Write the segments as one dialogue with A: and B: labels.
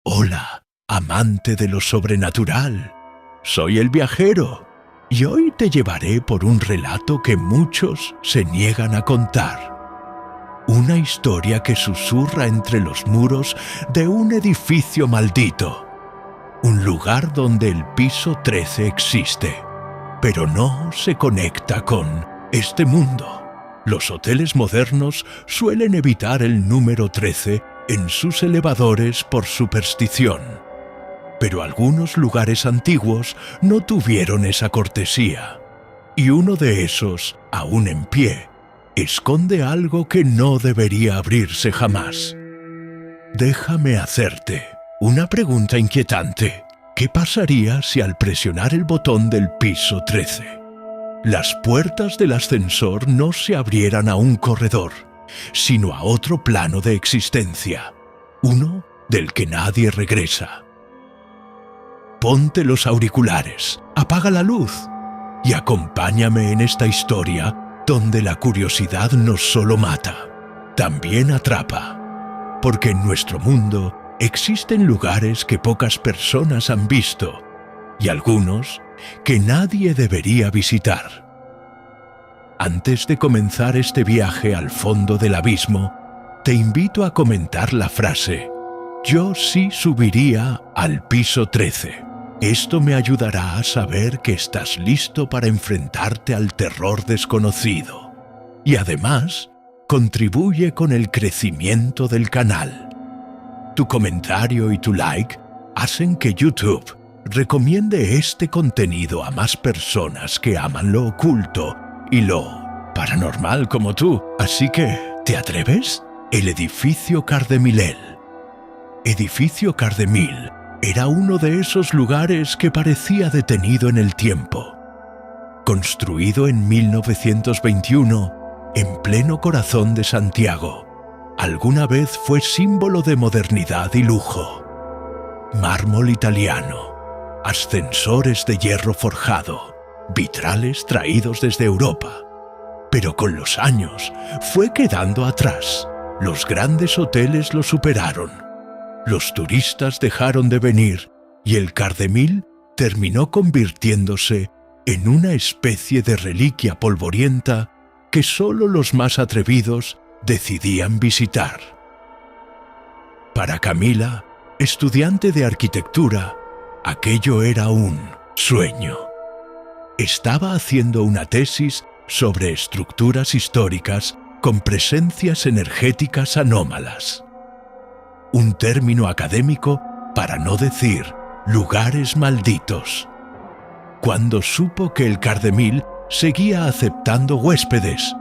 A: Hola, amante de lo sobrenatural. Soy el viajero y hoy te llevaré por un relato que muchos se niegan a contar. Una historia que susurra entre los muros de un edificio maldito. Un lugar donde el piso 13 existe, pero no se conecta con este mundo. Los hoteles modernos suelen evitar el número 13 en sus elevadores por superstición. Pero algunos lugares antiguos no tuvieron esa cortesía. Y uno de esos, aún en pie, esconde algo que no debería abrirse jamás. Déjame hacerte una pregunta inquietante. ¿Qué pasaría si al presionar el botón del piso 13, las puertas del ascensor no se abrieran a un corredor, sino a otro plano de existencia, uno del que nadie regresa? Ponte los auriculares, apaga la luz y acompáñame en esta historia donde la curiosidad no solo mata, también atrapa. Porque en nuestro mundo existen lugares que pocas personas han visto y algunos que nadie debería visitar. Antes de comenzar este viaje al fondo del abismo, te invito a comentar la frase: yo sí subiría al piso 13. Esto me ayudará a saber que estás listo para enfrentarte al terror desconocido. Y además, contribuye con el crecimiento del canal. Tu comentario y tu like hacen que YouTube recomiende este contenido a más personas que aman lo oculto y lo paranormal como tú. Así que, ¿te atreves? El edificio Cardemil. Edificio Cardemil era uno de esos lugares que parecía detenido en el tiempo. Construido en 1921, en pleno corazón de Santiago, alguna vez fue símbolo de modernidad y lujo. Mármol italiano, ascensores de hierro forjado, vitrales traídos desde Europa. Pero con los años fue quedando atrás. Los grandes hoteles lo superaron. Los turistas dejaron de venir y el Cardemil terminó convirtiéndose en una especie de reliquia polvorienta que solo los más atrevidos decidían visitar. Para Camila, estudiante de arquitectura, aquello era un sueño. Estaba haciendo una tesis sobre estructuras históricas con presencias energéticas anómalas. Un término académico para no decir lugares malditos. Cuando supo que el Cardemil seguía aceptando huéspedes,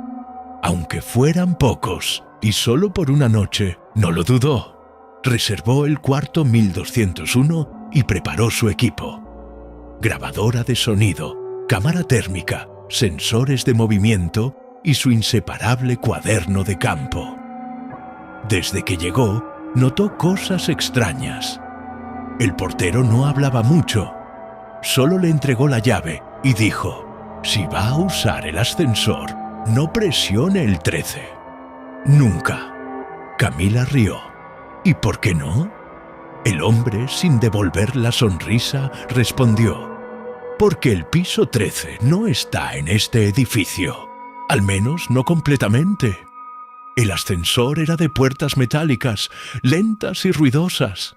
A: aunque fueran pocos y solo por una noche, no lo dudó. Reservó el cuarto 1201 y preparó su equipo. Grabadora de sonido, cámara térmica, sensores de movimiento y su inseparable cuaderno de campo. Desde que llegó, notó cosas extrañas. El portero no hablaba mucho, solo le entregó la llave y dijo: si va a usar el ascensor, no presione el 13. Nunca. Camila rió. ¿Y por qué no? El hombre, sin devolver la sonrisa, respondió: porque el piso 13 no está en este edificio, al menos no completamente. El ascensor era de puertas metálicas, lentas y ruidosas.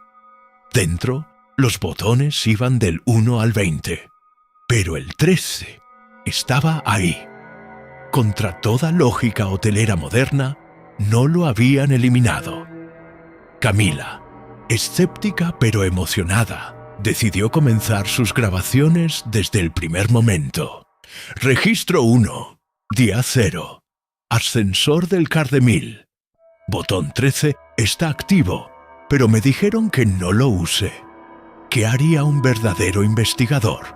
A: Dentro, los botones iban del 1 al 20, pero el 13 estaba ahí. Contra toda lógica hotelera moderna, no lo habían eliminado. Camila, escéptica pero emocionada, decidió comenzar sus grabaciones desde el primer momento. Registro 1, día 0. Ascensor del Cardemil. Botón 13 está activo, pero me dijeron que no lo use. ¿Qué haría un verdadero investigador?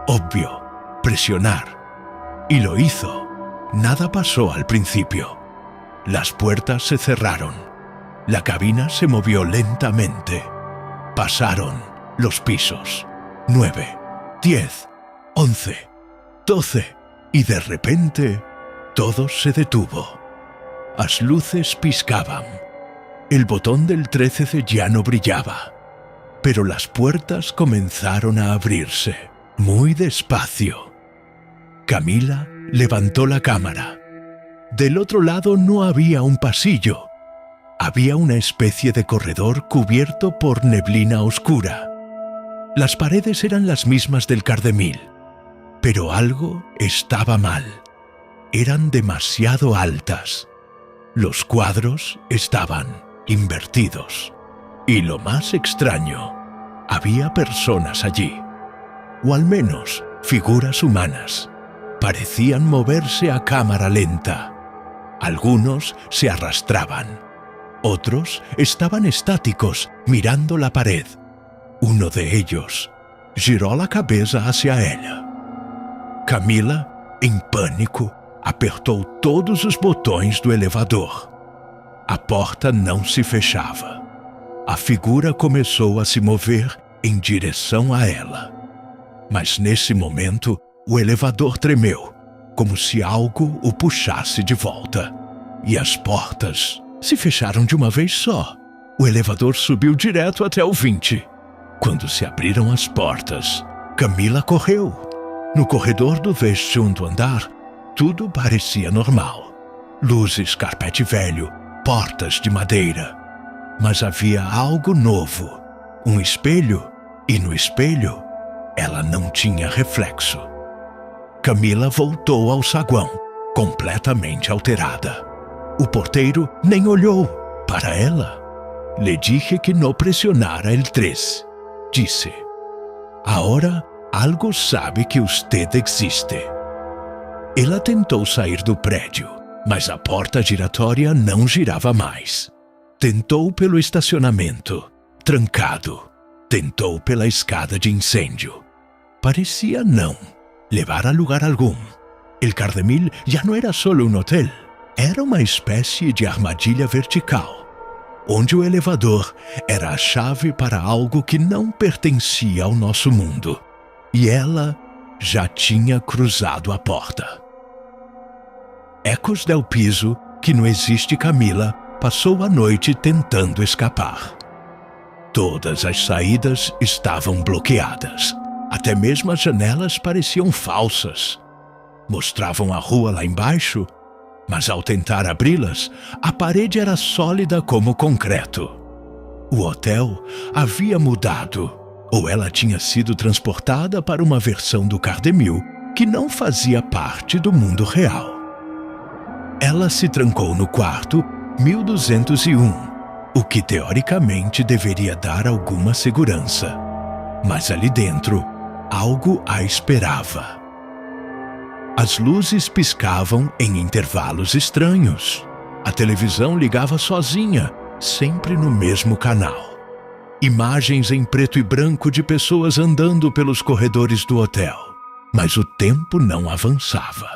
A: Obvio, presionar. Y lo hizo. Nada pasó al principio. Las puertas se cerraron. La cabina se movió lentamente. Pasaron los pisos. 9, 10, 11, 12 y de repente todo se detuvo. Las luces piscaban. El botón del 13 ya no brillaba. pero las puertas comenzaron a abrirse, muy despacio. Camila levantó la cámara. Del otro lado no había un pasillo. Había una especie de corredor cubierto por neblina oscura. Las paredes eran las mismas del Cardemil, pero algo estaba mal. Eran demasiado altas. Los cuadros estaban invertidos. Y lo más extraño, había personas allí, o al menos figuras humanas. Parecían moverse a cámara lenta. Algunos se arrastraban. Otros estaban estáticos, mirando la pared. Uno de ellos giró la cabeza hacia ela. Camila, em pânico, apertou todos os botões do elevador. A porta não se fechava. A figura começou a se mover em direção a ela. Mas nesse momento, o elevador tremeu, como se algo o puxasse de volta. E as portas se fecharam de uma vez só. O elevador subiu direto até o 20. Quando se abriram as portas, Camila correu. No corredor do 20º andar, tudo parecia normal. Luzes, carpete velho, portas de madeira. Mas havia algo novo. Um espelho, e no espelho, ela não tinha reflexo. Camila voltou ao saguão, completamente alterada. O porteiro nem olhou para ela. Le dije que no presionara el 3. Disse: "Agora algo sabe que usted existe." Ela tentou sair do prédio, mas a porta giratória não girava mais. Tentou pelo estacionamento, trancado. Tentou pela escada de incêndio. Parecia não levar a lugar algum. El Cardemil já não era solo um hotel. Era uma espécie de armadilha vertical, onde o elevador era a chave para algo que não pertencia ao nosso mundo. E ela já tinha cruzado a porta. Ecos del piso, que não existe Camila, passou a noite tentando escapar. Todas as saídas estavam bloqueadas. Até mesmo as janelas pareciam falsas. Mostravam a rua lá embaixo, mas ao tentar abri-las, a parede era sólida como concreto. O hotel havia mudado, ou ela tinha sido transportada para uma versão do Cardemil que não fazia parte do mundo real. Ela se trancou no quarto 1201, o que teoricamente deveria dar alguma segurança. Mas ali dentro, algo a esperava. As luzes piscavam em intervalos estranhos. A televisão ligava sozinha, sempre no mesmo canal. Imagens em preto e branco de pessoas andando pelos corredores do hotel. Mas o tempo não avançava.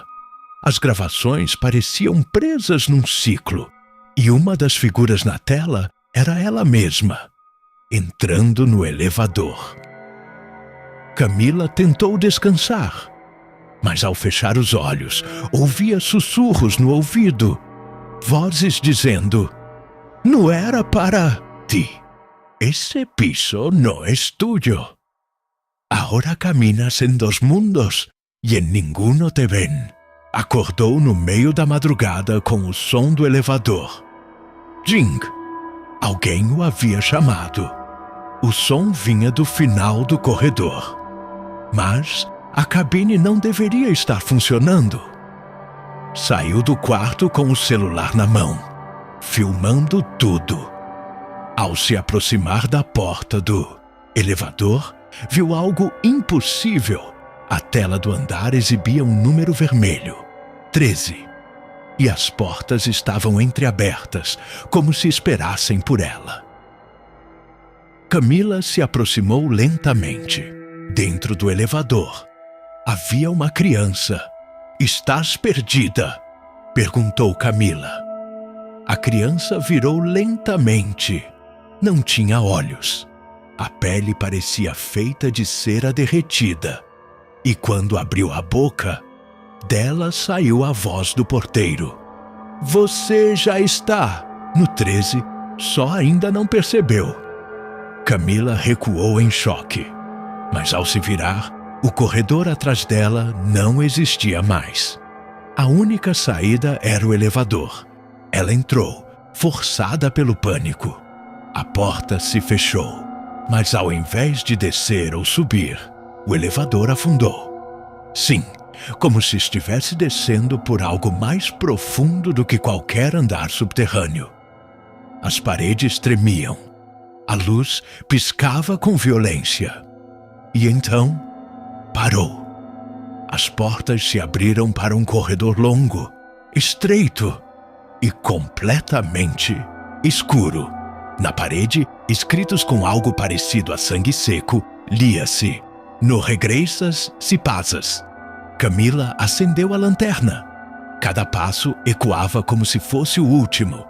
A: As gravações pareciam presas num ciclo, e uma das figuras na tela era ela mesma, entrando no elevador. Camila tentou descansar, mas ao fechar os olhos, ouvia sussurros no ouvido, vozes dizendo: "Não era para ti. Esse piso não é tuyo. Agora caminas em 2 mundos e em ninguno te ven." Acordou no meio da madrugada com o som do elevador. Jing! Alguém o havia chamado. O som vinha do final do corredor. Mas a cabine não deveria estar funcionando. Saiu do quarto com o celular na mão, filmando tudo. Ao se aproximar da porta do elevador, viu algo impossível. A tela do andar exibia um número vermelho, 13. E as portas estavam entreabertas, como se esperassem por ela. Camila se aproximou lentamente. Dentro do elevador, havia uma criança. "Estás perdida?" perguntou Camila. A criança virou lentamente. Não tinha olhos. A pele parecia feita de cera derretida. E quando abriu a boca, dela saiu a voz do porteiro. "Você já está." No 13, só ainda não percebeu. Camila recuou em choque, mas ao se virar, o corredor atrás dela não existia mais. A única saída era o elevador. Ela entrou, forçada pelo pânico. A porta se fechou, mas ao invés de descer ou subir, o elevador afundou. Sim, como se estivesse descendo por algo mais profundo do que qualquer andar subterrâneo. As paredes tremiam. A luz piscava com violência. E então, parou. As portas se abriram para um corredor longo, estreito e completamente escuro. Na parede, escritos com algo parecido a sangue seco, lia-se: No regressas si pasas. Camila acendeu a lanterna. Cada passo ecoava como se fosse o último.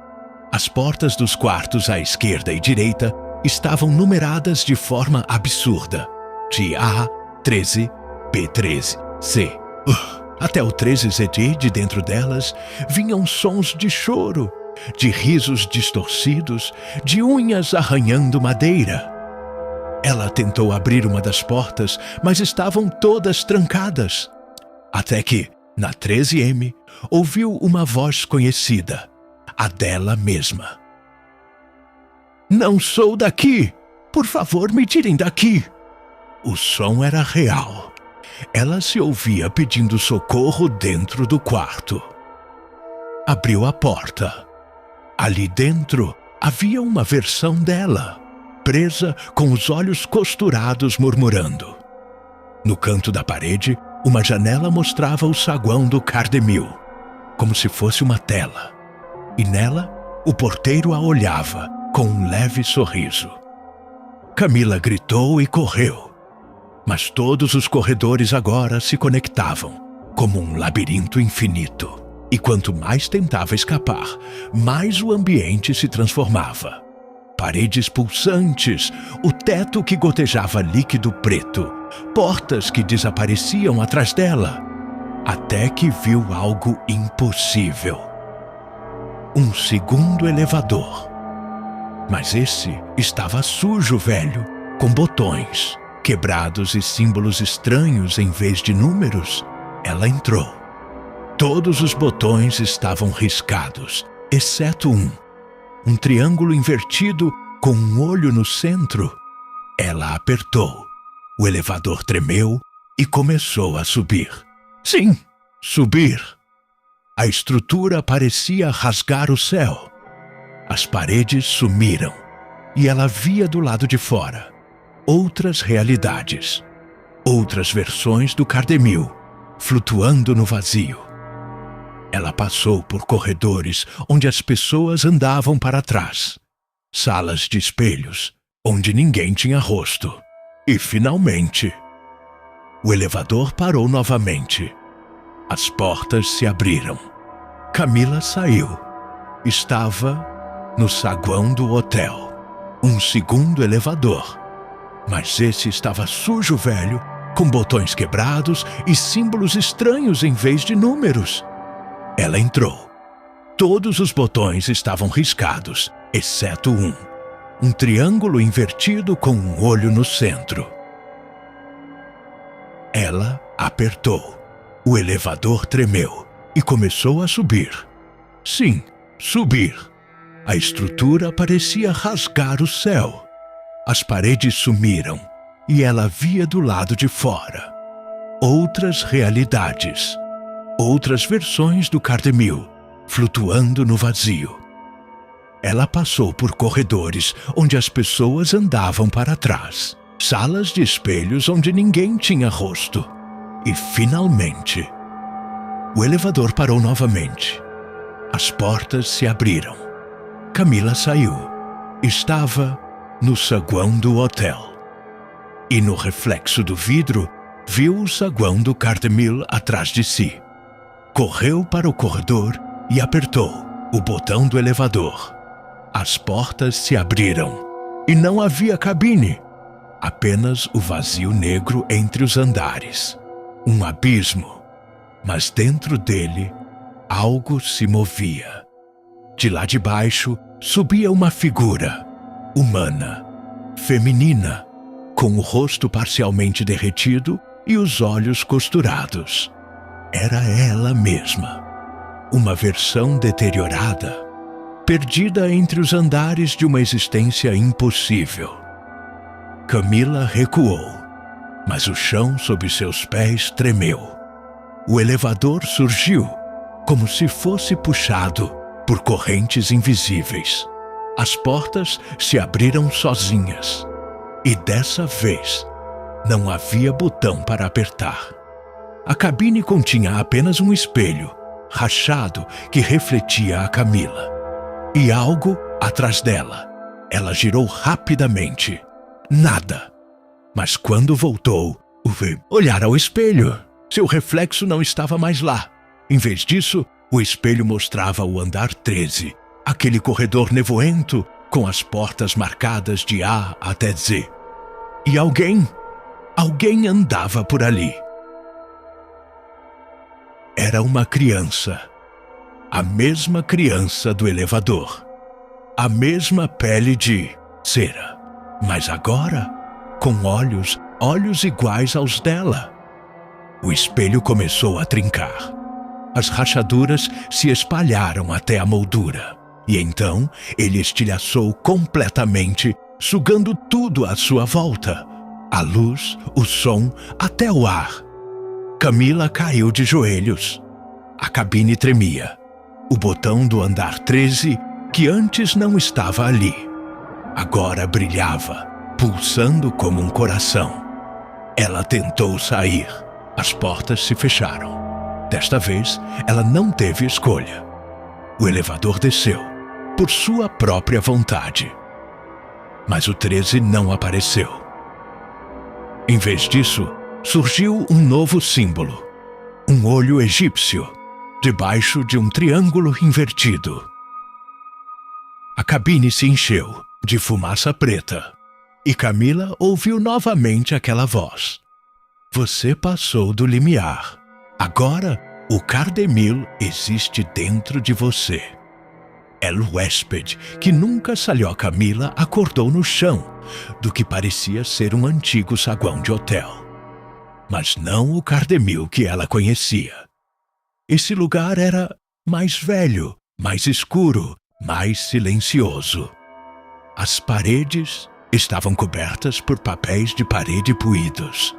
A: As portas dos quartos à esquerda e direita estavam numeradas de forma absurda. De A, 13, B, 13, C. Até o 13ZD, de dentro delas, vinham sons de choro, de risos distorcidos, de unhas arranhando madeira. Ela tentou abrir uma das portas, mas estavam todas trancadas. Até que, na 13M, ouviu uma voz conhecida, a dela mesma. Não sou daqui! Por favor, me tirem daqui! O som era real. Ela se ouvia pedindo socorro dentro do quarto. Abriu a porta. Ali dentro havia uma versão dela, presa com os olhos costurados, murmurando. No canto da parede, uma janela mostrava o saguão do Cardemil, como se fosse uma tela. E nela, o porteiro a olhava com um leve sorriso. Camila gritou e correu. Mas todos os corredores agora se conectavam, como um labirinto infinito. E quanto mais tentava escapar, mais o ambiente se transformava. Paredes pulsantes, o teto que gotejava líquido preto, portas que desapareciam atrás dela, até que viu algo impossível. Um segundo elevador. Mas esse estava sujo, velho, com botões quebrados e símbolos estranhos em vez de números. Ela entrou. Todos os botões estavam riscados, exceto um triângulo invertido com um olho no centro. Ela apertou. O elevador tremeu e começou a subir. Sim, subir. A estrutura parecia rasgar o céu. As paredes sumiram e ela via do lado de fora outras realidades, outras versões do Cardemil, flutuando no vazio. Ela passou por corredores onde as pessoas andavam para trás, salas de espelhos onde ninguém tinha rosto. E, finalmente, o elevador parou novamente. As portas se abriram. Camila saiu. Estava no saguão do hotel. Um segundo elevador. Mas esse estava sujo, velho, com botões quebrados e símbolos estranhos em vez de números. Ela entrou. Todos os botões estavam riscados, exceto um triângulo invertido com um olho no centro. Ela apertou. O elevador tremeu e começou a subir. Sim, subir. A estrutura parecia rasgar o céu. As paredes sumiram e ela via do lado de fora outras realidades, outras versões do Cardemil, flutuando no vazio. Ela passou por corredores onde as pessoas andavam para trás, salas de espelhos onde ninguém tinha rosto. E, finalmente, o elevador parou novamente. As portas se abriram. Camila saiu. Estava no saguão do hotel. E no reflexo do vidro, viu o saguão do Cardemil atrás de si. Correu para o corredor e apertou o botão do elevador. As portas se abriram e não havia cabine, apenas o vazio negro entre os andares. Um abismo, mas dentro dele algo se movia. De lá de baixo subia uma figura, humana, feminina, com o rosto parcialmente derretido e os olhos costurados. Era ela mesma, uma versão deteriorada, perdida entre os andares de uma existência impossível. Camila recuou, mas o chão sob seus pés tremeu. O elevador surgiu, como se fosse puxado por correntes invisíveis. As portas se abriram sozinhas, e dessa vez não havia botão para apertar. A cabine continha apenas um espelho, rachado, que refletia a Camila. E algo atrás dela. Ela girou rapidamente. Nada. Mas quando voltou, olhar ao espelho. Seu reflexo não estava mais lá. Em vez disso, o espelho mostrava o andar 13, aquele corredor nevoento com as portas marcadas de A até Z. E alguém andava por ali. Era uma criança. A mesma criança do elevador. A mesma pele de cera. Mas agora, com olhos iguais aos dela. O espelho começou a trincar. As rachaduras se espalharam até a moldura. E então ele estilhaçou completamente, sugando tudo à sua volta. A luz, o som, até o ar. Camila caiu de joelhos. A cabine tremia. O botão do andar 13, que antes não estava ali, agora brilhava, pulsando como um coração. Ela tentou sair. As portas se fecharam. Desta vez, ela não teve escolha. O elevador desceu, por sua própria vontade. Mas o 13 não apareceu. Em vez disso, surgiu um novo símbolo. Um olho egípcio, debaixo de um triângulo invertido. A cabine se encheu de fumaça preta, e Camila ouviu novamente aquela voz. Você passou do limiar. Agora, o Cardemil existe dentro de você. El hóspede, que nunca salió Camila, acordou no chão, do que parecia ser um antigo saguão de hotel. Mas não o Cardemil que ela conhecia. Esse lugar era mais velho, mais escuro, mais silencioso. As paredes estavam cobertas por papéis de parede puídos.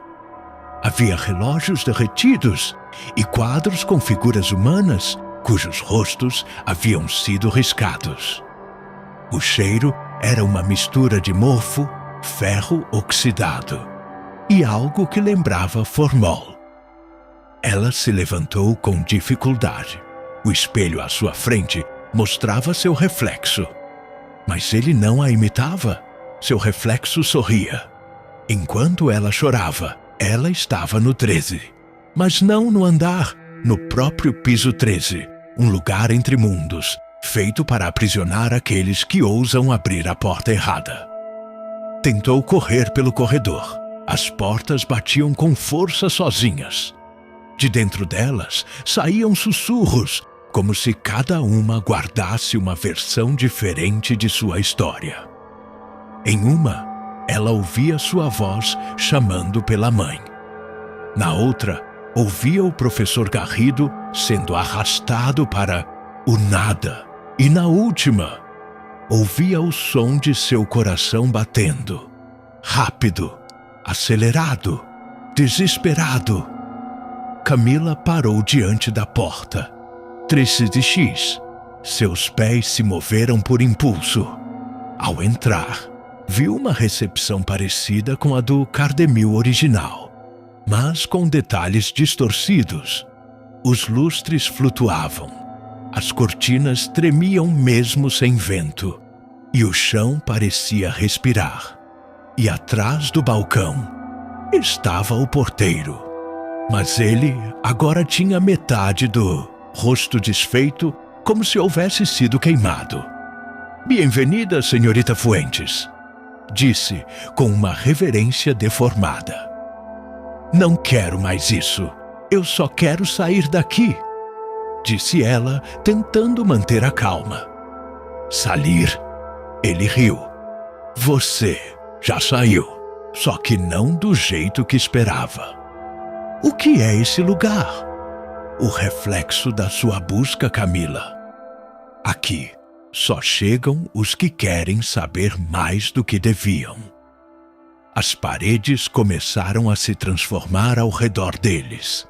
A: Havia relógios derretidos e quadros com figuras humanas cujos rostos haviam sido riscados. O cheiro era uma mistura de mofo, ferro oxidado e algo que lembrava formol. Ela se levantou com dificuldade. O espelho à sua frente mostrava seu reflexo. Mas ele não a imitava. Seu reflexo sorria. Enquanto ela chorava, ela estava no 13. Mas não no andar, no próprio piso 13, um lugar entre mundos, feito para aprisionar aqueles que ousam abrir a porta errada. Tentou correr pelo corredor. As portas batiam com força sozinhas. De dentro delas saíam sussurros, como se cada uma guardasse uma versão diferente de sua história. Em uma, ela ouvia sua voz chamando pela mãe. Na outra, ouvia o professor Garrido sendo arrastado para o nada. E na última, ouvia o som de seu coração batendo. Rápido, acelerado, desesperado. Camila parou diante da porta. 13 de X. Seus pés se moveram por impulso. Ao entrar, viu uma recepção parecida com a do Cardemil original, mas com detalhes distorcidos. Os lustres flutuavam. As cortinas tremiam mesmo sem vento. E o chão parecia respirar. E atrás do balcão estava o porteiro. Mas ele agora tinha metade do rosto desfeito, como se houvesse sido queimado. Bem-vinda, senhorita Fuentes, disse com uma reverência deformada. Não quero mais isso. Eu só quero sair daqui, disse ela, tentando manter a calma. Salir? Ele riu. Você Já saiu, só que não do jeito que esperava. O que é esse lugar? O reflexo da sua busca, Camila. Aqui só chegam os que querem saber mais do que deviam. As paredes começaram a se transformar ao redor deles.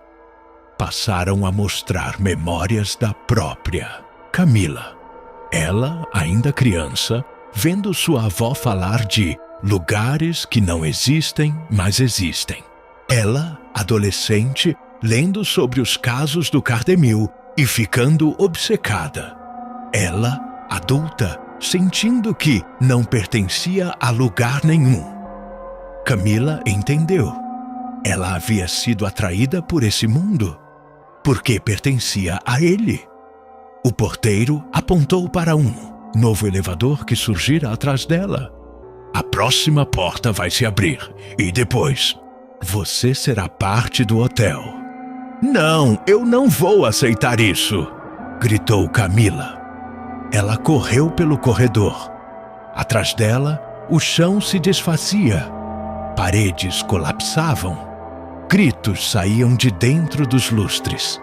A: Passaram a mostrar memórias da própria Camila. Ela, ainda criança, vendo sua avó falar de lugares que não existem, mas existem. Ela, adolescente, lendo sobre os casos do Cardemil e ficando obcecada. Ela, adulta, sentindo que não pertencia a lugar nenhum. Camila entendeu. Ela havia sido atraída por esse mundo, porque pertencia a ele. O porteiro apontou para um novo elevador que surgira atrás dela. A próxima porta vai se abrir e depois você será parte do hotel. Não, eu não vou aceitar isso, gritou Camila. Ela correu pelo corredor. Atrás dela, o chão se desfazia. Paredes colapsavam. Gritos saíam de dentro dos lustres.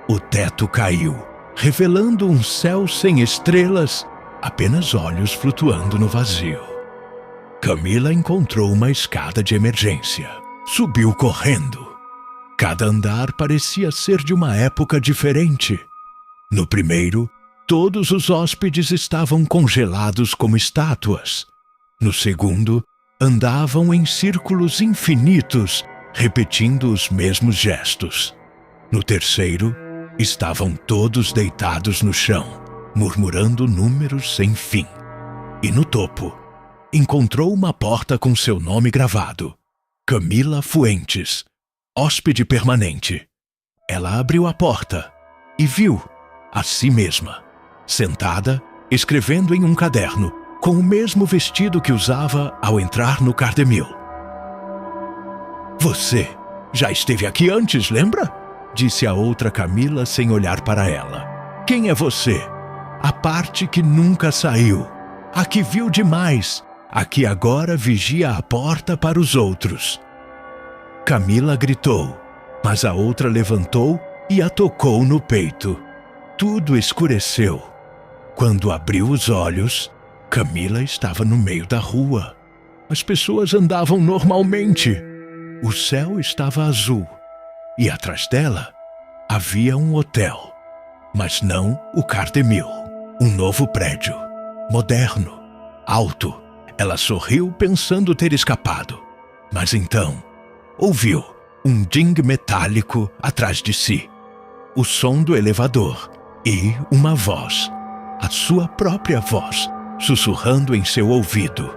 A: O teto caiu, revelando um céu sem estrelas, apenas olhos flutuando no vazio. Camila encontrou uma escada de emergência. Subiu correndo. Cada andar parecia ser de uma época diferente. No primeiro, todos os hóspedes estavam congelados como estátuas. No segundo, andavam em círculos infinitos, repetindo os mesmos gestos. No terceiro, estavam todos deitados no chão, murmurando números sem fim. E no topo, encontrou uma porta com seu nome gravado: Camila Fuentes, hóspede permanente. Ela abriu a porta e viu a si mesma, sentada, escrevendo em um caderno, com o mesmo vestido que usava ao entrar no Cardemil. Você já esteve aqui antes, lembra? Disse a outra Camila sem olhar para ela. Quem é você? A parte que nunca saiu, a que viu demais, a que agora vigia a porta para os outros. Camila gritou, mas a outra levantou e a tocou no peito. Tudo escureceu. Quando abriu os olhos, Camila estava no meio da rua. As pessoas andavam normalmente. O céu estava azul e atrás dela havia um hotel, mas não o Cardemil. Um novo prédio, moderno, alto. Ela sorriu pensando ter escapado, mas então ouviu um ding metálico atrás de si, o som do elevador e uma voz, a sua própria voz, sussurrando em seu ouvido.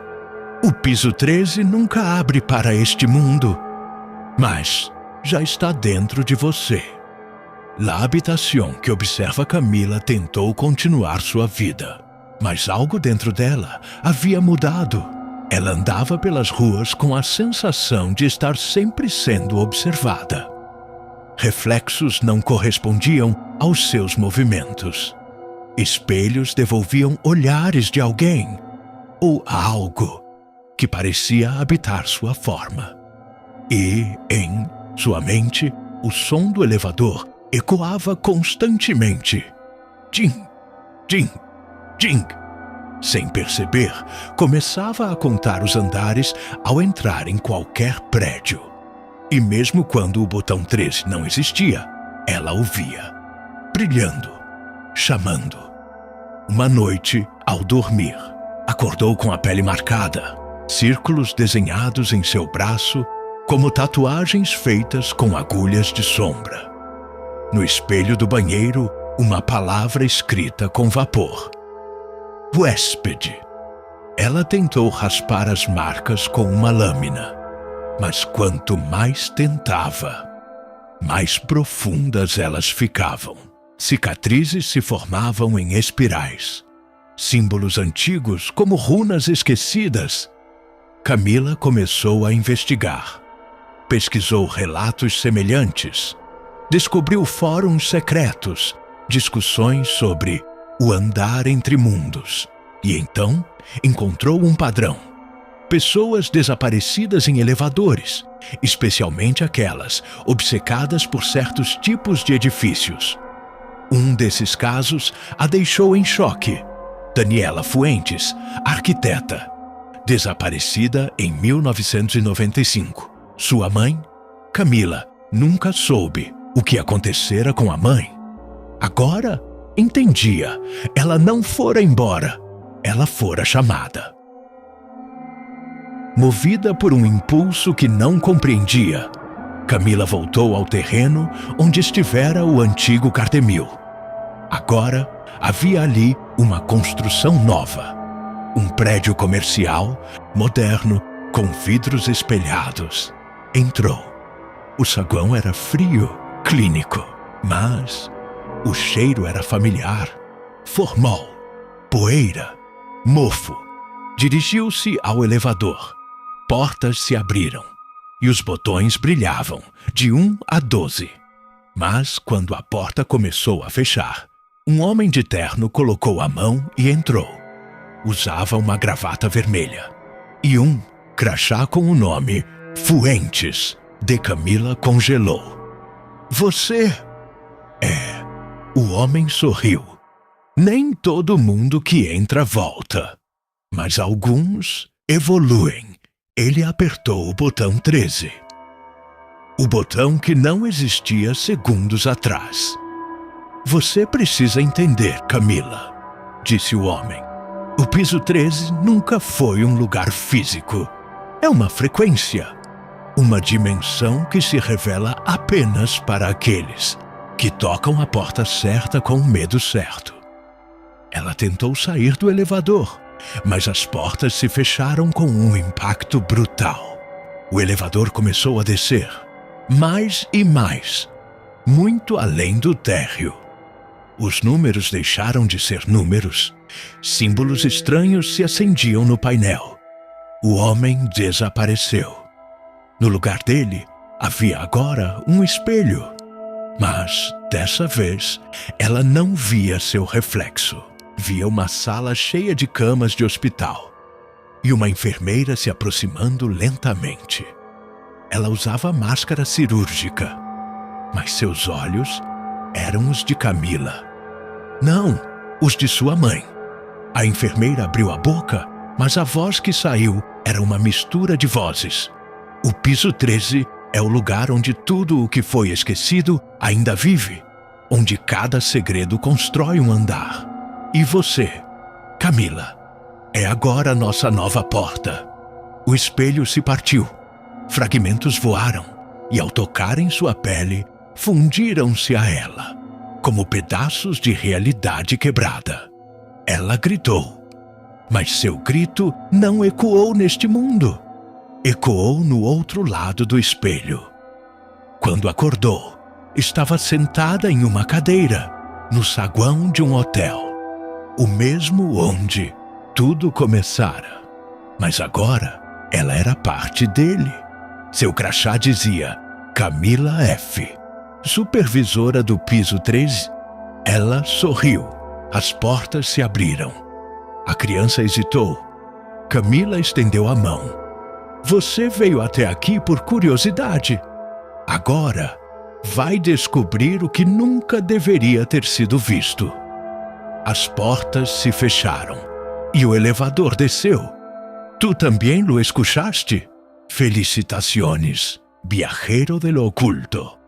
A: O piso 13 nunca abre para este mundo, mas já está dentro de você. La habitação que observa Camila tentou continuar sua vida, mas algo dentro dela havia mudado. Ela andava pelas ruas com a sensação de estar sempre sendo observada. Reflexos não correspondiam aos seus movimentos. Espelhos devolviam olhares de alguém ou algo que parecia habitar sua forma. E, em sua mente, o som do elevador ecoava constantemente. Tim, tim, tim. Sem perceber, começava a contar os andares ao entrar em qualquer prédio. E mesmo quando o botão 13 não existia, ela o via, brilhando, chamando. Uma noite, ao dormir, acordou com a pele marcada, círculos desenhados em seu braço, como tatuagens feitas com agulhas de sombra. No espelho do banheiro, uma palavra escrita com vapor. Hóspede. Ela tentou raspar as marcas com uma lâmina, mas quanto mais tentava, mais profundas elas ficavam. Cicatrizes se formavam em espirais, símbolos antigos como runas esquecidas. Camila começou a investigar. Pesquisou relatos semelhantes. Descobriu fóruns secretos, discussões sobre o andar entre mundos. E então encontrou um padrão. pessoas desaparecidas em elevadores, especialmente aquelas obcecadas por certos tipos de edifícios. Um desses casos a deixou em choque. Daniela Fuentes, arquiteta, desaparecida em 1995. Sua mãe, Camila, nunca soube o que acontecera com a mãe. Agora, entendia. Ela não fora embora. Ela fora chamada. Movida por um impulso que não compreendia, Camila voltou ao terreno onde estivera o antigo Cardemil. Agora, havia ali uma construção nova. Um prédio comercial, moderno, com vidros espelhados. Entrou. O saguão era frio, clínico, mas o cheiro era familiar. Formol, poeira, mofo. Dirigiu-se ao elevador. Portas se abriram e os botões brilhavam de 1 a 12. Mas quando a porta começou a fechar, um homem de terno colocou a mão e entrou. Usava uma gravata vermelha e um crachá com o nome Fuentes. De Camila congelou. Você? É. O homem sorriu. Nem todo mundo que entra volta, mas alguns evoluem. Ele apertou o botão 13. O botão que não existia segundos atrás. Você precisa entender, Camila, disse o homem. O piso 13 nunca foi um lugar físico. É uma frequência. Uma dimensão que se revela apenas para aqueles que tocam a porta certa com o medo certo. Ela tentou sair do elevador, mas as portas se fecharam com um impacto brutal. O elevador começou a descer, mais e mais, muito além do térreo. Os números deixaram de ser números. Símbolos estranhos se acendiam no painel. O homem desapareceu. No lugar dele, havia agora um espelho. Mas, dessa vez, ela não via seu reflexo. Via uma sala cheia de camas de hospital e uma enfermeira se aproximando lentamente. Ela usava máscara cirúrgica, mas seus olhos eram os de Camila. Não, os de sua mãe. A enfermeira abriu a boca, mas a voz que saiu era uma mistura de vozes. O piso 13 é o lugar onde tudo o que foi esquecido ainda vive, onde cada segredo constrói um andar. E você, Camila, é agora nossa nova porta. O espelho se partiu, fragmentos voaram e ao tocarem sua pele, fundiram-se a ela, como pedaços de realidade quebrada. Ela gritou, mas seu grito não ecoou neste mundo. Ecoou no outro lado do espelho. Quando acordou, estava sentada em uma cadeira, no saguão de um hotel. O mesmo onde tudo começara. Mas agora, ela era parte dele. Seu crachá dizia Camila F., supervisora do piso 13. Ela sorriu. As portas se abriram. A criança hesitou. Camila estendeu a mão. Você veio até aqui por curiosidade. Agora, vai descobrir o que nunca deveria ter sido visto. As portas se fecharam e o elevador desceu. Tu também lo escuchaste? Felicitaciones, viajero de lo oculto.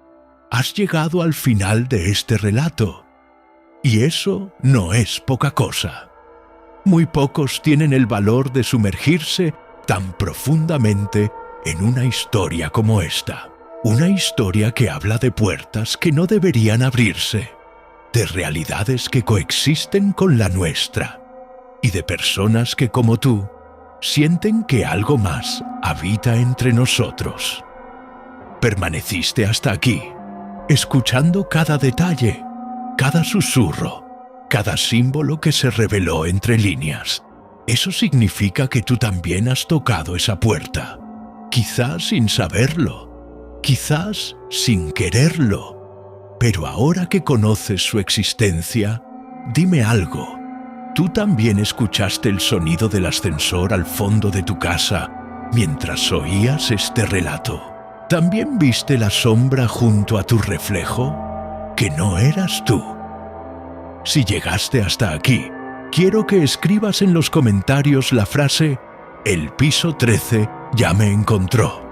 A: Has llegado al final de este relato. Y eso no es poca cosa. Muy pocos tienen el valor de sumergirse tan profundamente en una historia como esta. Una historia que habla de puertas que no deberían abrirse, de realidades que coexisten con la nuestra y de personas que, como tú, sienten que algo más habita entre nosotros. Permaneciste hasta aquí, escuchando cada detalle, cada susurro, cada símbolo que se reveló entre líneas. Eso significa que tú también has tocado esa puerta, quizás sin saberlo, quizás sin quererlo. Pero ahora que conoces su existencia, dime algo. Tú también escuchaste el sonido del ascensor al fondo de tu casa mientras oías este relato. ¿También viste la sombra junto a tu reflejo? Que no eras tú. Si llegaste hasta aquí, quiero que escribas en los comentarios la frase «El piso 13 ya me encontró».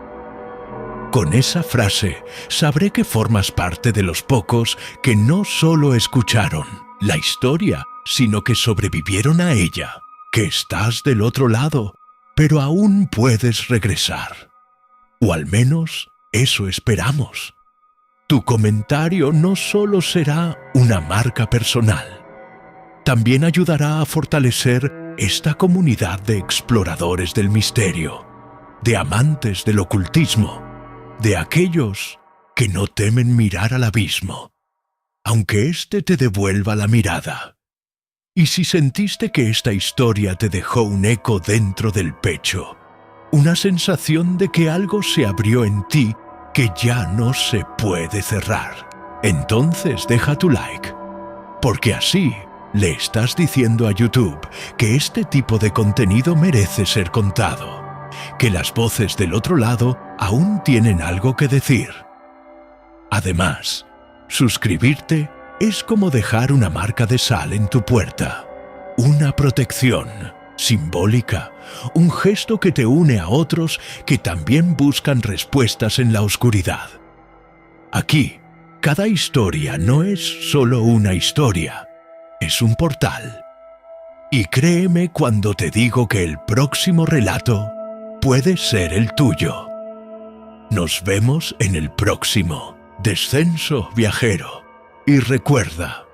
A: Con esa frase sabré que formas parte de los pocos que no solo escucharon la historia, sino que sobrevivieron a ella, que estás del otro lado, pero aún puedes regresar. O al menos eso esperamos. Tu comentario no solo será una marca personal, también ayudará a fortalecer esta comunidad de exploradores del misterio, de amantes del ocultismo, de aquellos que no temen mirar al abismo, aunque éste te devuelva la mirada. Y si sentiste que esta historia te dejó un eco dentro del pecho, una sensación de que algo se abrió en ti que ya no se puede cerrar, entonces deja tu like, porque así le estás diciendo a YouTube que este tipo de contenido merece ser contado, que las voces del otro lado aún tienen algo que decir. Además, suscribirte es como dejar una marca de sal en tu puerta, una protección simbólica, un gesto que te une a otros que también buscan respuestas en la oscuridad. Aquí, cada historia no es solo una historia, es un portal. Y créeme cuando te digo que el próximo relato puede ser el tuyo. Nos vemos en el próximo Descenso Viajero. Y recuerda,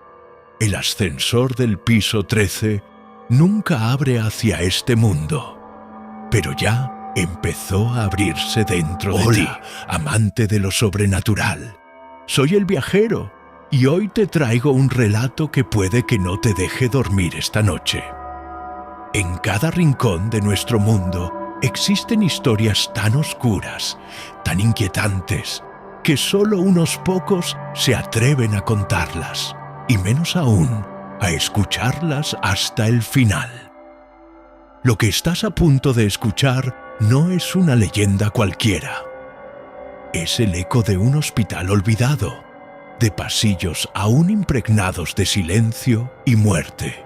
A: el ascensor del piso 13 nunca abre hacia este mundo, pero ya empezó a abrirse dentro de ti. Amante de lo sobrenatural. Soy el viajero y hoy te traigo un relato que puede que no te deje dormir esta noche. En cada rincón de nuestro mundo existen historias tan oscuras, tan inquietantes, que solo unos pocos se atreven a contarlas, y menos aún a escucharlas hasta el final. Lo que estás a punto de escuchar no es una leyenda cualquiera. Es el eco de un hospital olvidado, de pasillos aún impregnados de silencio y muerte.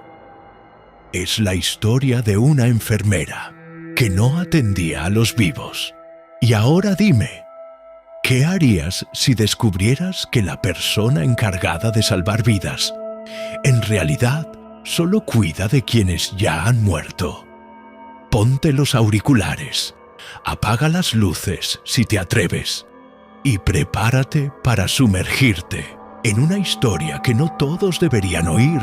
A: Es la historia de una enfermera que no atendía a los vivos. Y ahora dime, ¿qué harías si descubrieras que la persona encargada de salvar vidas en realidad solo cuida de quienes ya han muerto? Ponte los auriculares, apaga las luces si te atreves y prepárate para sumergirte en una historia que no todos deberían oír,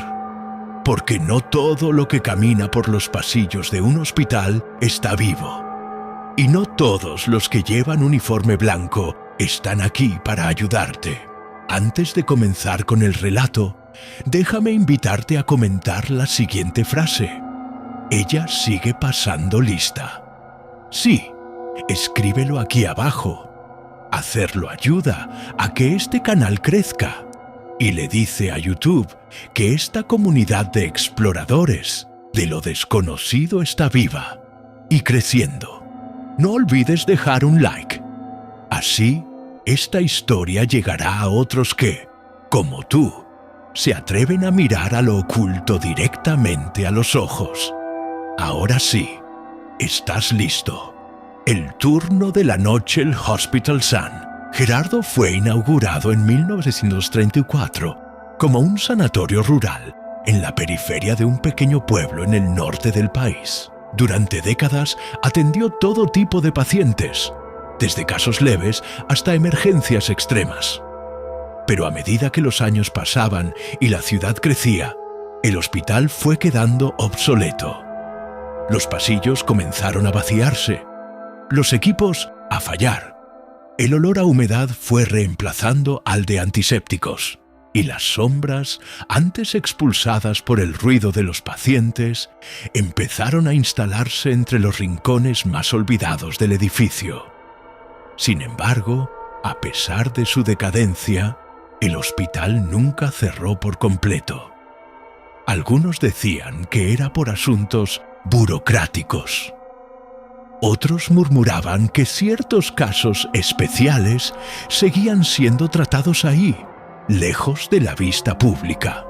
A: porque no todo lo que camina por los pasillos de un hospital está vivo, y no todos los que llevan uniforme blanco están aquí para ayudarte. Antes de comenzar con el relato, déjame invitarte a comentar la siguiente frase. Ella sigue pasando lista. Sí, escríbelo aquí abajo. Hacerlo ayuda a que este canal crezca y le dice a YouTube que esta comunidad de exploradores de lo desconocido está viva y creciendo. No olvides dejar un like. Así, esta historia llegará a otros que, como tú, se atreven a mirar a lo oculto directamente a los ojos. Ahora sí, estás listo. El turno de la noche el Hospital Sun. Gerardo fue inaugurado en 1934 como un sanatorio rural en la periferia de un pequeño pueblo en el norte del país. Durante décadas atendió todo tipo de pacientes, desde casos leves hasta emergencias extremas. Pero a medida que los años pasaban y la ciudad crecía, el hospital fue quedando obsoleto. Los pasillos comenzaron a vaciarse, los equipos a fallar. El olor a humedad fue reemplazando al de antisépticos, y las sombras, antes expulsadas por el ruido de los pacientes, empezaron a instalarse entre los rincones más olvidados del edificio. Sin embargo, a pesar de su decadencia, el hospital nunca cerró por completo. Algunos decían que era por asuntos burocráticos. Otros murmuraban que ciertos casos especiales seguían siendo tratados ahí, lejos de la vista pública.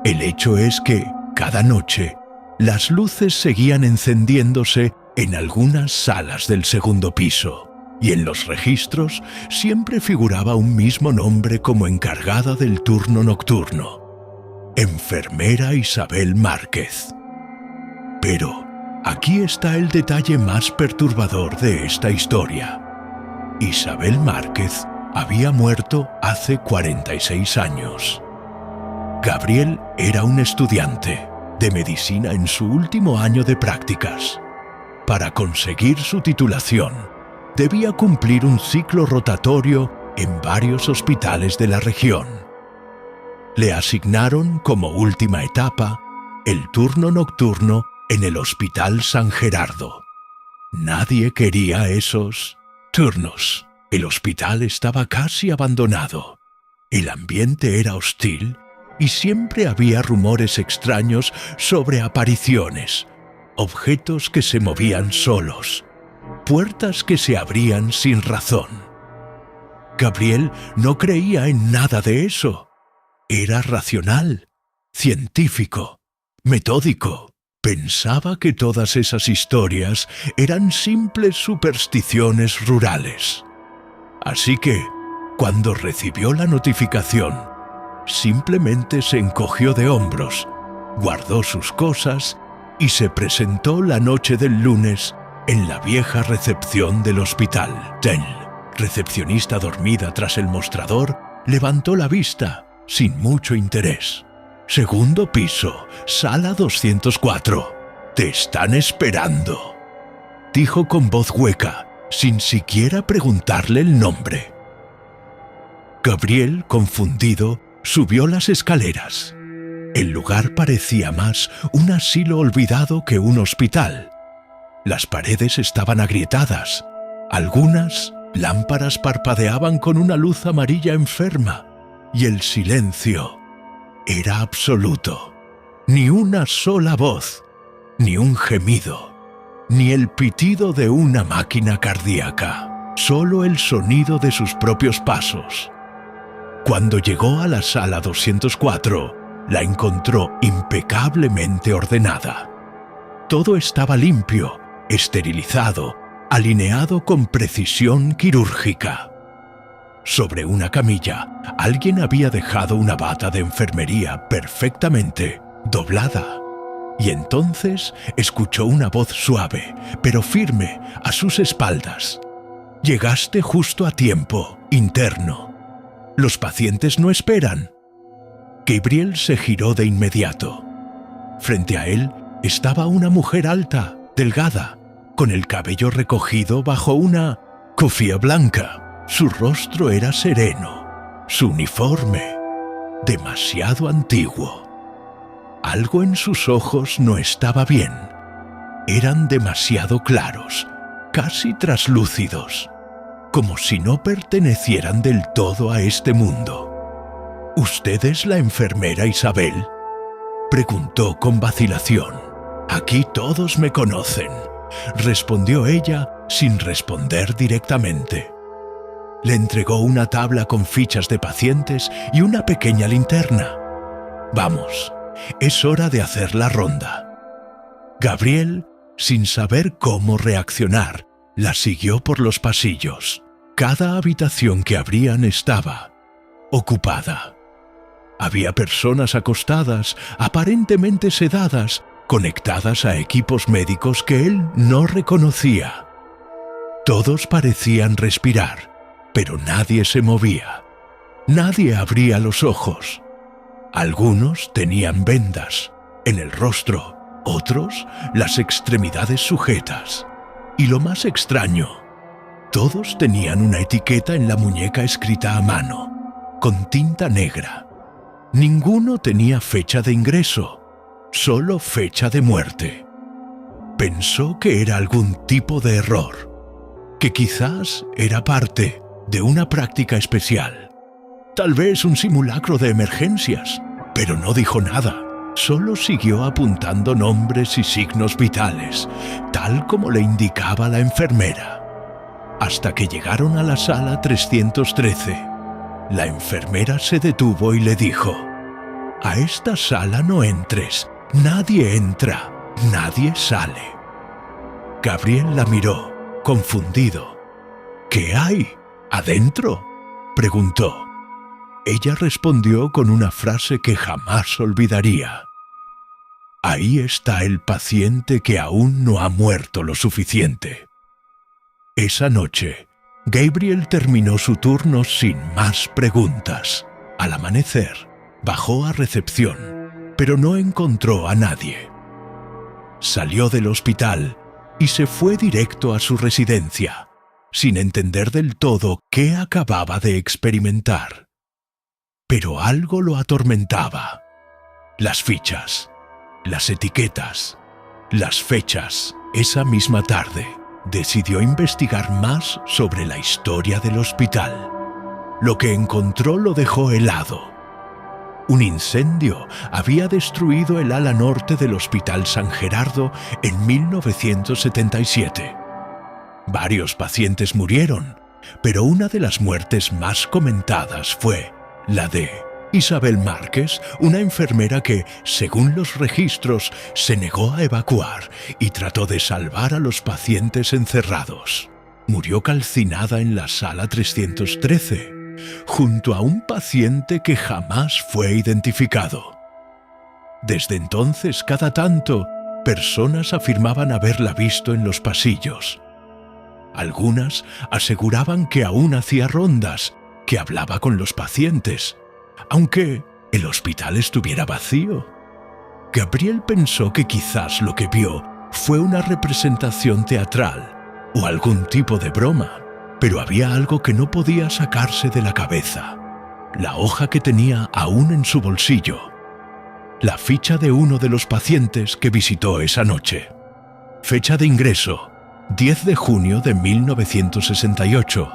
A: El hecho es que, cada noche, las luces seguían encendiéndose en algunas salas del segundo piso, y en los registros siempre figuraba un mismo nombre como encargada del turno nocturno: enfermera Isabel Márquez. Pero aquí está el detalle más perturbador de esta historia. Isabel Márquez había muerto hace 46 años. Gabriel era un estudiante de medicina en su último año de prácticas. Para conseguir su titulación, debía cumplir un ciclo rotatorio en varios hospitales de la región. Le asignaron como última etapa el turno nocturno en el Hospital San Gerardo. Nadie quería esos turnos. El hospital estaba casi abandonado. El ambiente era hostil y siempre había rumores extraños sobre apariciones, objetos que se movían solos, puertas que se abrían sin razón. Gabriel no creía en nada de eso. Era racional, científico, metódico. Pensaba que todas esas historias eran simples supersticiones rurales. Así que, cuando recibió la notificación, simplemente se encogió de hombros, guardó sus cosas y se presentó la noche del lunes en la vieja recepción del hospital. El recepcionista, dormida tras el mostrador, levantó la vista sin mucho interés. Segundo piso, sala 204. Te están esperando, dijo con voz hueca, sin siquiera preguntarle el nombre. Gabriel, confundido, subió las escaleras. El lugar parecía más un asilo olvidado que un hospital. Las paredes estaban agrietadas. Algunas lámparas parpadeaban con una luz amarilla enferma, y el silencio era absoluto. Ni una sola voz, ni un gemido, ni el pitido de una máquina cardíaca, solo el sonido de sus propios pasos. Cuando llegó a la sala 204, la encontró impecablemente ordenada. Todo estaba limpio, esterilizado, alineado con precisión quirúrgica. Sobre una camilla, alguien había dejado una bata de enfermería perfectamente doblada. Y entonces escuchó una voz suave, pero firme, a sus espaldas. «Llegaste justo a tiempo, interno. Los pacientes no esperan». Gabriel se giró de inmediato. Frente a él estaba una mujer alta, delgada, con el cabello recogido bajo una cofia blanca. Su rostro era sereno, su uniforme demasiado antiguo. Algo en sus ojos no estaba bien. Eran demasiado claros, casi traslúcidos, como si no pertenecieran del todo a este mundo. «¿Usted es la enfermera Isabel?», preguntó con vacilación. «Aquí todos me conocen», respondió ella sin responder directamente. Le entregó una tabla con fichas de pacientes y una pequeña linterna. «Vamos, es hora de hacer la ronda». Gabriel, sin saber cómo reaccionar, la siguió por los pasillos. Cada habitación que abrían estaba ocupada. Había personas acostadas, aparentemente sedadas, conectadas a equipos médicos que él no reconocía. Todos parecían respirar, pero nadie se movía. Nadie abría los ojos. Algunos tenían vendas en el rostro, otros las extremidades sujetas. Y lo más extraño, todos tenían una etiqueta en la muñeca escrita a mano, con tinta negra. Ninguno tenía fecha de ingreso, solo fecha de muerte. Pensó que era algún tipo de error, que quizás era parte de una práctica especial. Tal vez un simulacro de emergencias, pero no dijo nada. solo siguió apuntando nombres y signos vitales, tal como le indicaba la enfermera, hasta que llegaron a la sala 313. La enfermera se detuvo y le dijo: «A esta sala no entres, nadie entra, nadie sale». Gabriel la miró, confundido. «¿Qué hay? ¿Adentro?», preguntó. Ella respondió con una frase que jamás olvidaría: «Ahí está el paciente que aún no ha muerto lo suficiente». Esa noche, Gabriel terminó su turno sin más preguntas. Al amanecer, bajó a recepción, pero no encontró a nadie. Salió del hospital y se fue directo a su residencia, sin entender del todo qué acababa de experimentar. Pero algo lo atormentaba. Las fichas, las etiquetas, las fechas. Esa misma tarde, decidió investigar más sobre la historia del hospital. Lo que encontró lo dejó helado. Un incendio había destruido el ala norte del Hospital San Gerardo en 1977. Varios pacientes murieron, pero una de las muertes más comentadas fue la de Isabel Márquez, una enfermera que, según los registros, se negó a evacuar y trató de salvar a los pacientes encerrados. Murió calcinada en la sala 313, junto a un paciente que jamás fue identificado. Desde entonces, cada tanto, personas afirmaban haberla visto en los pasillos. Algunas aseguraban que aún hacía rondas, que hablaba con los pacientes, aunque el hospital estuviera vacío. Gabriel pensó que quizás lo que vio fue una representación teatral o algún tipo de broma, pero había algo que no podía sacarse de la cabeza: la hoja que tenía aún en su bolsillo, la ficha de uno de los pacientes que visitó esa noche. Fecha de ingreso: 10 de junio de 1968.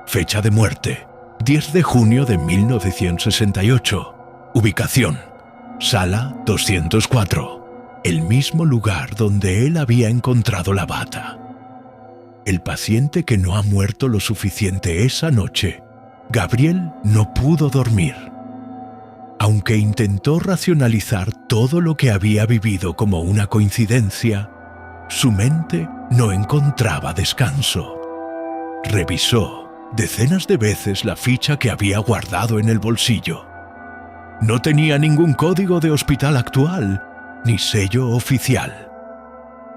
A: Fecha de muerte: 10 de junio de 1968. Ubicación: sala 204, el mismo lugar donde él había encontrado la bata. El paciente que no ha muerto lo suficiente esa noche. Gabriel no pudo dormir. Aunque intentó racionalizar todo lo que había vivido como una coincidencia, su mente no encontraba descanso. Revisó decenas de veces la ficha que había guardado en el bolsillo. No tenía ningún código de hospital actual, ni sello oficial.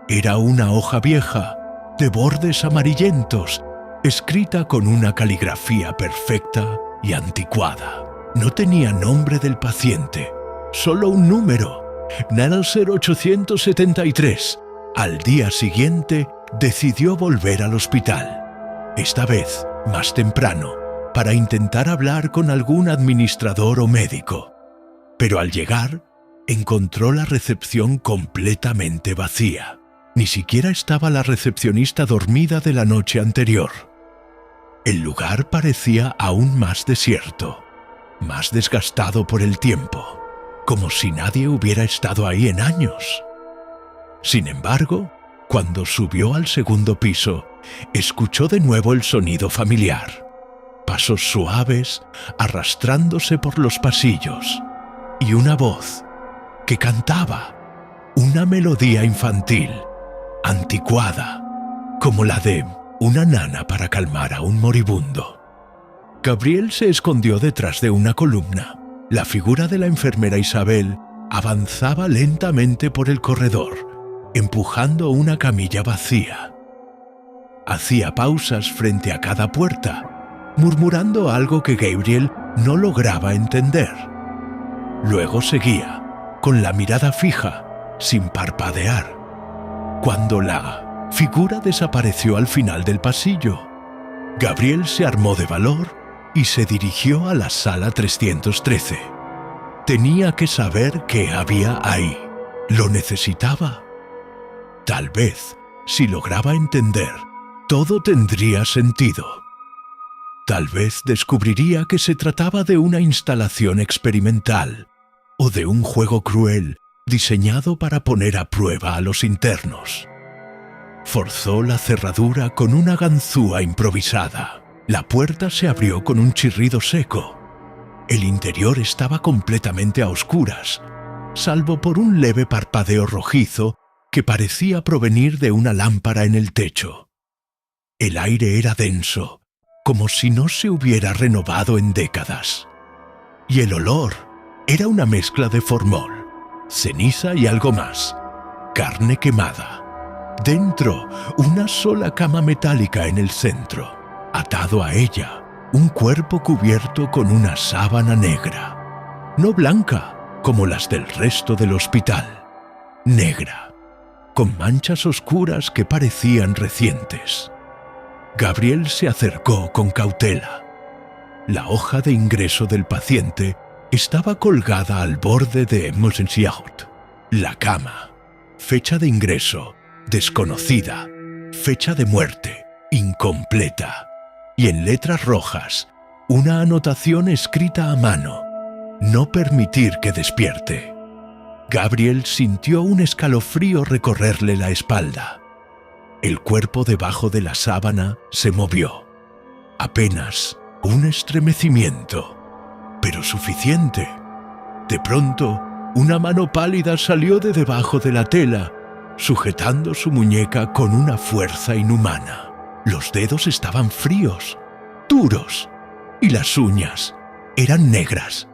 A: Era una hoja vieja, de bordes amarillentos, escrita con una caligrafía perfecta y anticuada. No tenía nombre del paciente, solo un número: Nelson 873. Al día siguiente, decidió volver al hospital. Esta vez, más temprano, para intentar hablar con algún administrador o médico. Pero al llegar, encontró la recepción completamente vacía. Ni siquiera estaba la recepcionista dormida de la noche anterior. El lugar parecía aún más desierto, más desgastado por el tiempo, como si nadie hubiera estado ahí en años. Sin embargo, cuando subió al segundo piso, escuchó de nuevo el sonido familiar. Pasos suaves arrastrándose por los pasillos y una voz que cantaba, una melodía infantil, anticuada, como la de una nana para calmar a un moribundo. Gabriel se escondió detrás de una columna. La figura de la enfermera Isabel avanzaba lentamente por el corredor, empujando una camilla vacía. Hacía pausas frente a cada puerta, murmurando algo que Gabriel no lograba entender. Luego seguía, con la mirada fija, sin parpadear. Cuando la figura desapareció al final del pasillo, Gabriel se armó de valor y se dirigió a la sala 313. Tenía que saber qué había ahí. Lo necesitaba. Tal vez, si lograba entender, todo tendría sentido. Tal vez descubriría que se trataba de una instalación experimental o de un juego cruel diseñado para poner a prueba a los internos. Forzó la cerradura con una ganzúa improvisada. La puerta se abrió con un chirrido seco. El interior estaba completamente a oscuras, salvo por un leve parpadeo rojizo que parecía provenir de una lámpara en el techo. El aire era denso, como si no se hubiera renovado en décadas. Y el olor era una mezcla de formol, ceniza y algo más, carne quemada. Dentro, una sola cama metálica en el centro. Atado a ella, un cuerpo cubierto con una sábana negra. No blanca, como las del resto del hospital. Negra, con manchas oscuras que parecían recientes. Gabriel se acercó con cautela. La hoja de ingreso del paciente estaba colgada al borde de Monsieur. La cama, fecha de ingreso, desconocida, fecha de muerte, incompleta, y en letras rojas, una anotación escrita a mano: no permitir que despierte. Gabriel sintió un escalofrío recorrerle la espalda. El cuerpo debajo de la sábana se movió. Apenas un estremecimiento, pero suficiente. De pronto, una mano pálida salió de debajo de la tela, sujetando su muñeca con una fuerza inhumana. Los dedos estaban fríos, duros, y las uñas eran negras.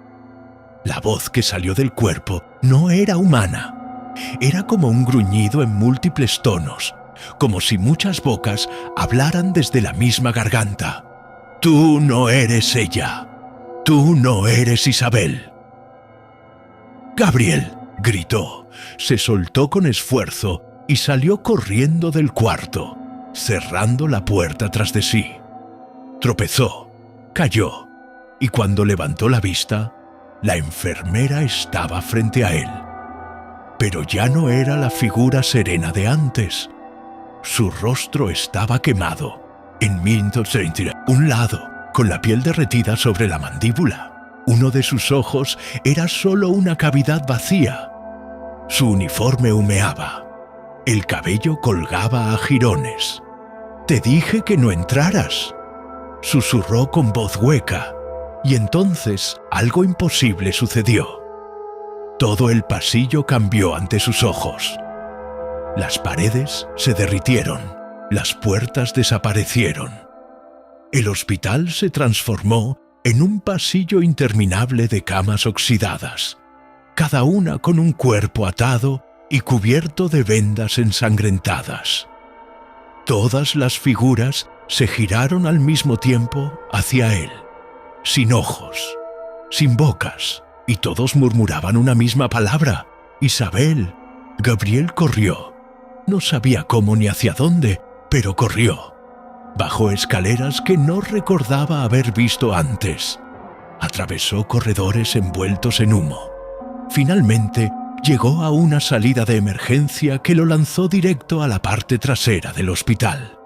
A: La voz que salió del cuerpo no era humana. Era como un gruñido en múltiples tonos, como si muchas bocas hablaran desde la misma garganta. «Tú no eres ella. Tú no eres Isabel». «Gabriel», gritó, se soltó con esfuerzo y salió corriendo del cuarto, cerrando la puerta tras de sí. Tropezó, cayó, y cuando levantó la vista, la enfermera estaba frente a él. Pero ya no era la figura serena de antes. Su rostro estaba quemado, un lado, con la piel derretida sobre la mandíbula. Uno de sus ojos era solo una cavidad vacía. Su uniforme humeaba. El cabello colgaba a jirones. «Te dije que no entraras», susurró con voz hueca, y entonces algo imposible sucedió. Todo el pasillo cambió ante sus ojos. Las paredes se derritieron, las puertas desaparecieron. El hospital se transformó en un pasillo interminable de camas oxidadas, cada una con un cuerpo atado y cubierto de vendas ensangrentadas. Todas las figuras se giraron al mismo tiempo hacia él, sin ojos, sin bocas, y todos murmuraban una misma palabra: «Isabel». Gabriel corrió. No sabía cómo ni hacia dónde, pero corrió. Bajó escaleras que no recordaba haber visto antes. Atravesó corredores envueltos en humo. Finalmente, llegó a una salida de emergencia que lo lanzó directo a la parte trasera del hospital.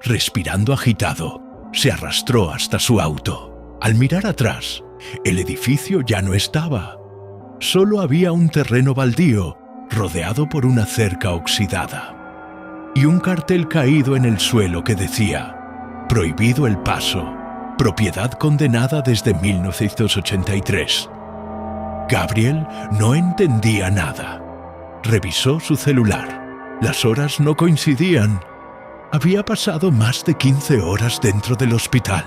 A: Respirando agitado, se arrastró hasta su auto. Al mirar atrás, el edificio ya no estaba. Solo había un terreno baldío, rodeado por una cerca oxidada, y un cartel caído en el suelo que decía: «Prohibido el paso, propiedad condenada desde 1983». Gabriel no entendía nada. Revisó su celular. Las horas no coincidían. Había pasado más de 15 horas dentro del hospital.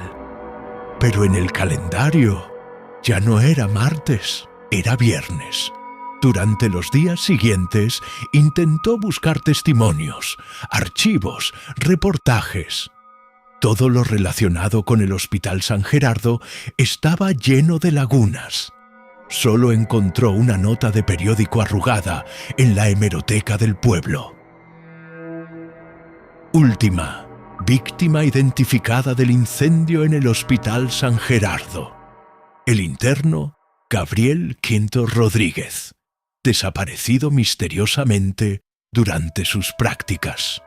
A: Pero en el calendario ya no era martes, era viernes. Durante los días siguientes intentó buscar testimonios, archivos, reportajes. Todo lo relacionado con el Hospital San Gerardo estaba lleno de lagunas. Solo encontró una nota de periódico arrugada en la hemeroteca del pueblo. Última, víctima identificada del incendio en el Hospital San Gerardo. El interno, Gabriel Quinto Rodríguez, desaparecido misteriosamente durante sus prácticas.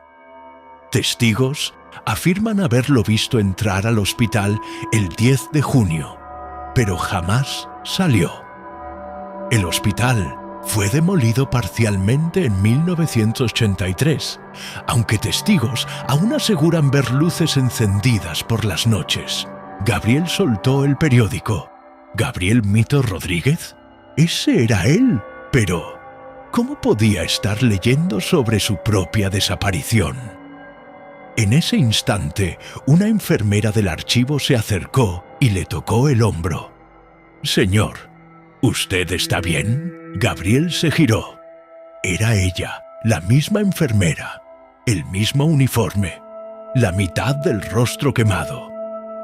A: Testigos afirman haberlo visto entrar al hospital el 10 de junio, pero jamás salió. El hospital fue demolido parcialmente en 1983, aunque testigos aún aseguran ver luces encendidas por las noches. Gabriel soltó el periódico. ¿Gabriel Mito Rodríguez? Ese era él, pero ¿cómo podía estar leyendo sobre su propia desaparición? En ese instante, una enfermera del archivo se acercó y le tocó el hombro. «Señor, ¿usted está bien?» Gabriel se giró. Era ella, la misma enfermera, el mismo uniforme, la mitad del rostro quemado,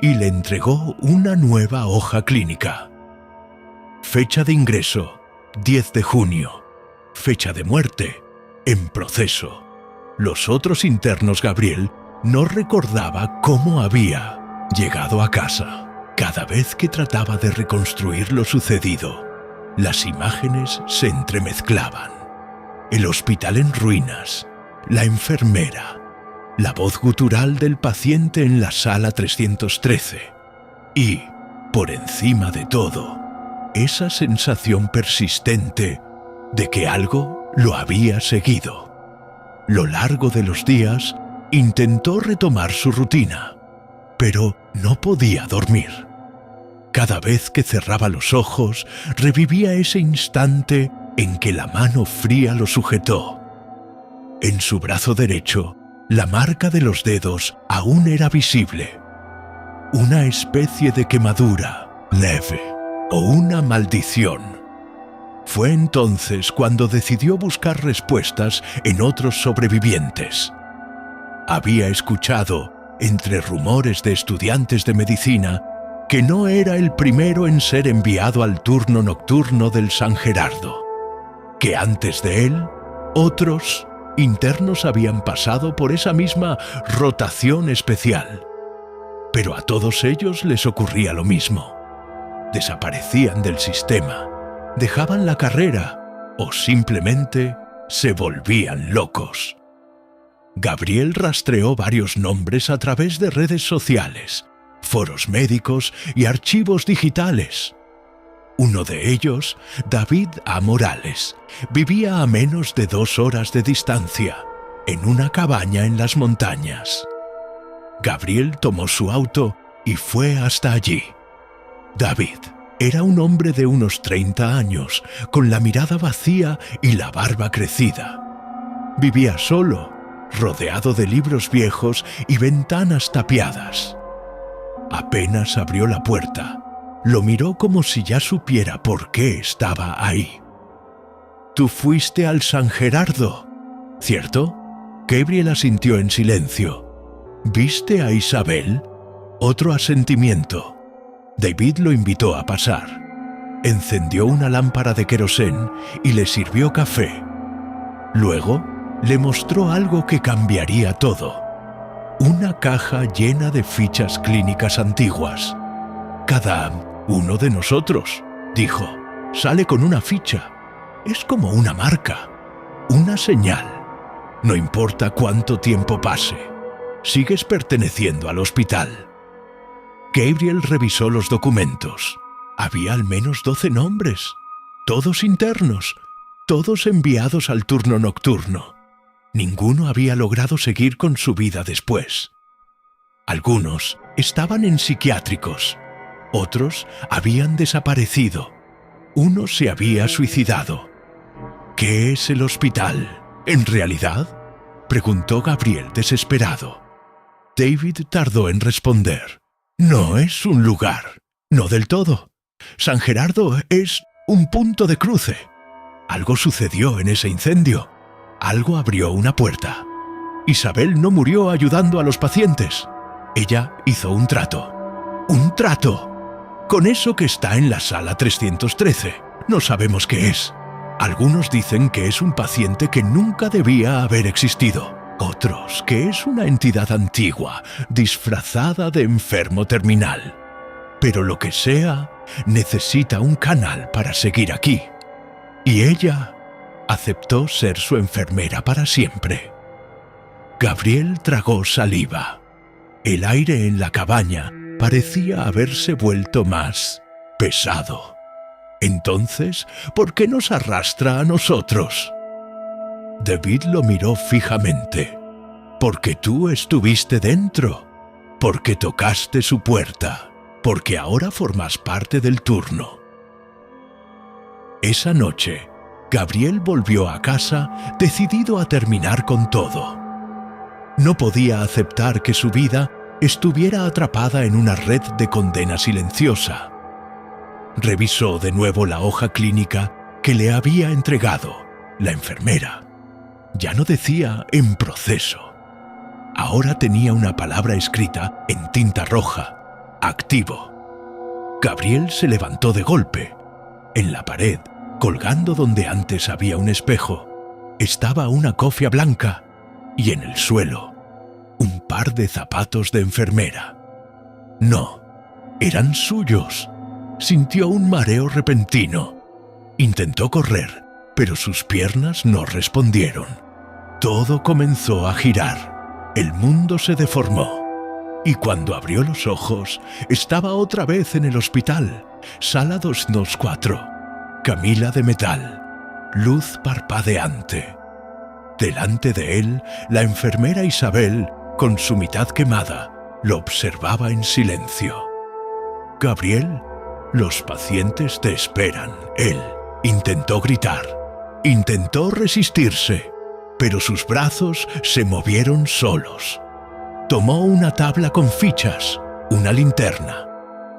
A: y le entregó una nueva hoja clínica. Fecha de ingreso, 10 de junio. Fecha de muerte, en proceso. Los otros internos Gabriel no recordaba cómo había llegado a casa. Cada vez que trataba de reconstruir lo sucedido, las imágenes se entremezclaban. El hospital en ruinas, la enfermera, la voz gutural del paciente en la sala 313 y, por encima de todo, esa sensación persistente de que algo lo había seguido. Lo largo de los días intentó retomar su rutina, pero no podía dormir. Cada vez que cerraba los ojos, revivía ese instante en que la mano fría lo sujetó. En su brazo derecho, la marca de los dedos aún era visible. Una especie de quemadura leve o una maldición. Fue entonces cuando decidió buscar respuestas en otros sobrevivientes. Había escuchado, entre rumores de estudiantes de medicina, que no era el primero en ser enviado al turno nocturno del San Gerardo, que antes de él, otros internos habían pasado por esa misma rotación especial. Pero a todos ellos les ocurría lo mismo. Desaparecían del sistema, dejaban la carrera o simplemente se volvían locos. Gabriel rastreó varios nombres a través de redes sociales, foros médicos y archivos digitales. Uno de ellos, David A. Morales, vivía a menos de 2 horas de distancia, en una cabaña en las montañas. Gabriel tomó su auto y fue hasta allí. David era un hombre de unos 30 años, con la mirada vacía y la barba crecida. Vivía solo, rodeado de libros viejos y ventanas tapiadas. Apenas abrió la puerta, lo miró como si ya supiera por qué estaba ahí. «Tú fuiste al San Gerardo, ¿cierto?» Gabriel asintió en silencio. «¿Viste a Isabel?» Otro asentimiento. David lo invitó a pasar. Encendió una lámpara de querosén y le sirvió café. Luego le mostró algo que cambiaría todo. Una caja llena de fichas clínicas antiguas. «Cada uno de nosotros», dijo, «sale con una ficha. Es como una marca, una señal. No importa cuánto tiempo pase, sigues perteneciendo al hospital». Gabriel revisó los documentos. Había al menos 12 nombres, todos internos, todos enviados al turno nocturno. Ninguno había logrado seguir con su vida después. Algunos estaban en psiquiátricos, otros habían desaparecido, uno se había suicidado. «¿Qué es el hospital, en realidad?», preguntó Gabriel desesperado. David tardó en responder. «No es un lugar, no del todo. San Gerardo es un punto de cruce. Algo sucedió en ese incendio. Algo abrió una puerta. Isabel no murió ayudando a los pacientes. Ella hizo un trato. ¡Un trato! Con eso que está en la sala 313. No sabemos qué es. Algunos dicen que es un paciente que nunca debía haber existido. Otros que es una entidad antigua, disfrazada de enfermo terminal. Pero lo que sea, necesita un canal para seguir aquí. Y ella aceptó ser su enfermera para siempre». Gabriel tragó saliva. El aire en la cabaña parecía haberse vuelto más pesado. Entonces, ¿por qué nos arrastra a nosotros? David lo miró fijamente. Porque tú estuviste dentro, porque tocaste su puerta, porque ahora formas parte del turno. Esa noche, Gabriel volvió a casa decidido a terminar con todo. No podía aceptar que su vida estuviera atrapada en una red de condena silenciosa. Revisó de nuevo la hoja clínica que le había entregado la enfermera. Ya no decía "en proceso". Ahora tenía una palabra escrita en tinta roja: activo. Gabriel se levantó de golpe. En la pared, colgando donde antes había un espejo, estaba una cofia blanca y en el suelo, un par de zapatos de enfermera. No, eran suyos. Sintió un mareo repentino. Intentó correr, pero sus piernas no respondieron. Todo comenzó a girar. El mundo se deformó. Y cuando abrió los ojos, estaba otra vez en el hospital. Sala 224. Camilla de metal. Luz parpadeante. Delante de él, la enfermera Isabel, con su mitad quemada, lo observaba en silencio. Gabriel, los pacientes te esperan. Él intentó gritar. Intentó resistirse, pero sus brazos se movieron solos. Tomó una tabla con fichas, una linterna.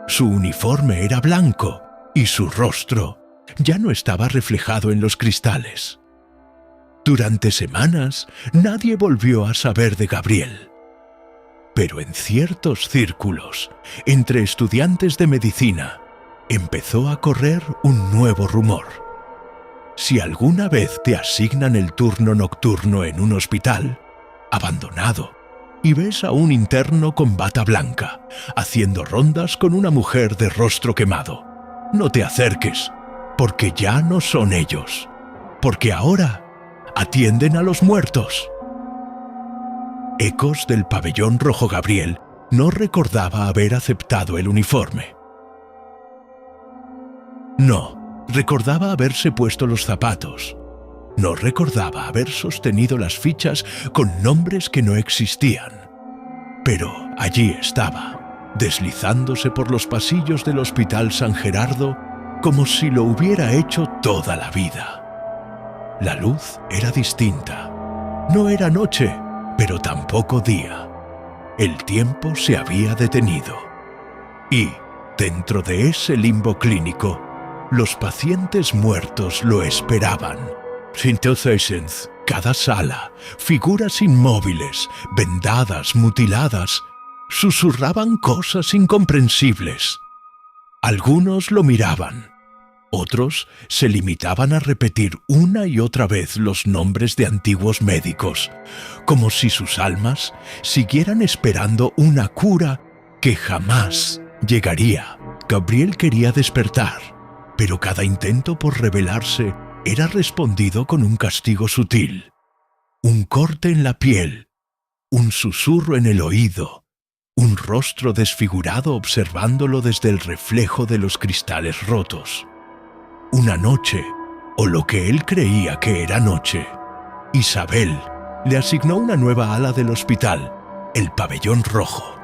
A: Su uniforme era blanco y su rostro ya no estaba reflejado en los cristales. Durante semanas nadie volvió a saber de Gabriel. Pero en ciertos círculos, entre estudiantes de medicina, empezó a correr un nuevo rumor. Si alguna vez te asignan el turno nocturno en un hospital abandonado y ves a un interno con bata blanca haciendo rondas con una mujer de rostro quemado, no te acerques, porque ya no son ellos, porque ahora atienden a los muertos. Ecos del pabellón rojo. Gabriel no recordaba haber aceptado el uniforme. No. Recordaba haberse puesto los zapatos. No recordaba haber sostenido las fichas con nombres que no existían. Pero allí estaba, deslizándose por los pasillos del Hospital San Gerardo como si lo hubiera hecho toda la vida. La luz era distinta. No era noche, pero tampoco día. El tiempo se había detenido. Y, dentro de ese limbo clínico, los pacientes muertos lo esperaban. Entonces, cada sala, figuras inmóviles, vendadas, mutiladas, susurraban cosas incomprensibles. Algunos lo miraban, otros se limitaban a repetir una y otra vez los nombres de antiguos médicos, como si sus almas siguieran esperando una cura que jamás llegaría. Gabriel quería despertar, pero cada intento por rebelarse era respondido con un castigo sutil. Un corte en la piel, un susurro en el oído, un rostro desfigurado observándolo desde el reflejo de los cristales rotos. Una noche, o lo que él creía que era noche, Isabel le asignó una nueva ala del hospital, el pabellón rojo.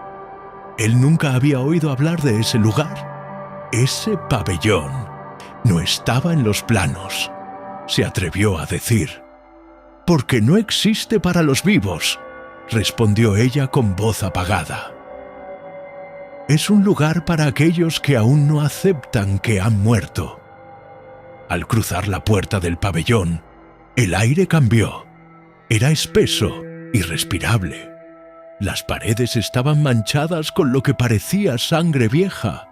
A: Él nunca había oído hablar de ese lugar. Ese pabellón no estaba en los planos, se atrevió a decir. «Porque no existe para los vivos», respondió ella con voz apagada. «Es un lugar para aquellos que aún no aceptan que han muerto». Al cruzar la puerta del pabellón, el aire cambió. Era espeso, irrespirable. Las paredes estaban manchadas con lo que parecía sangre vieja.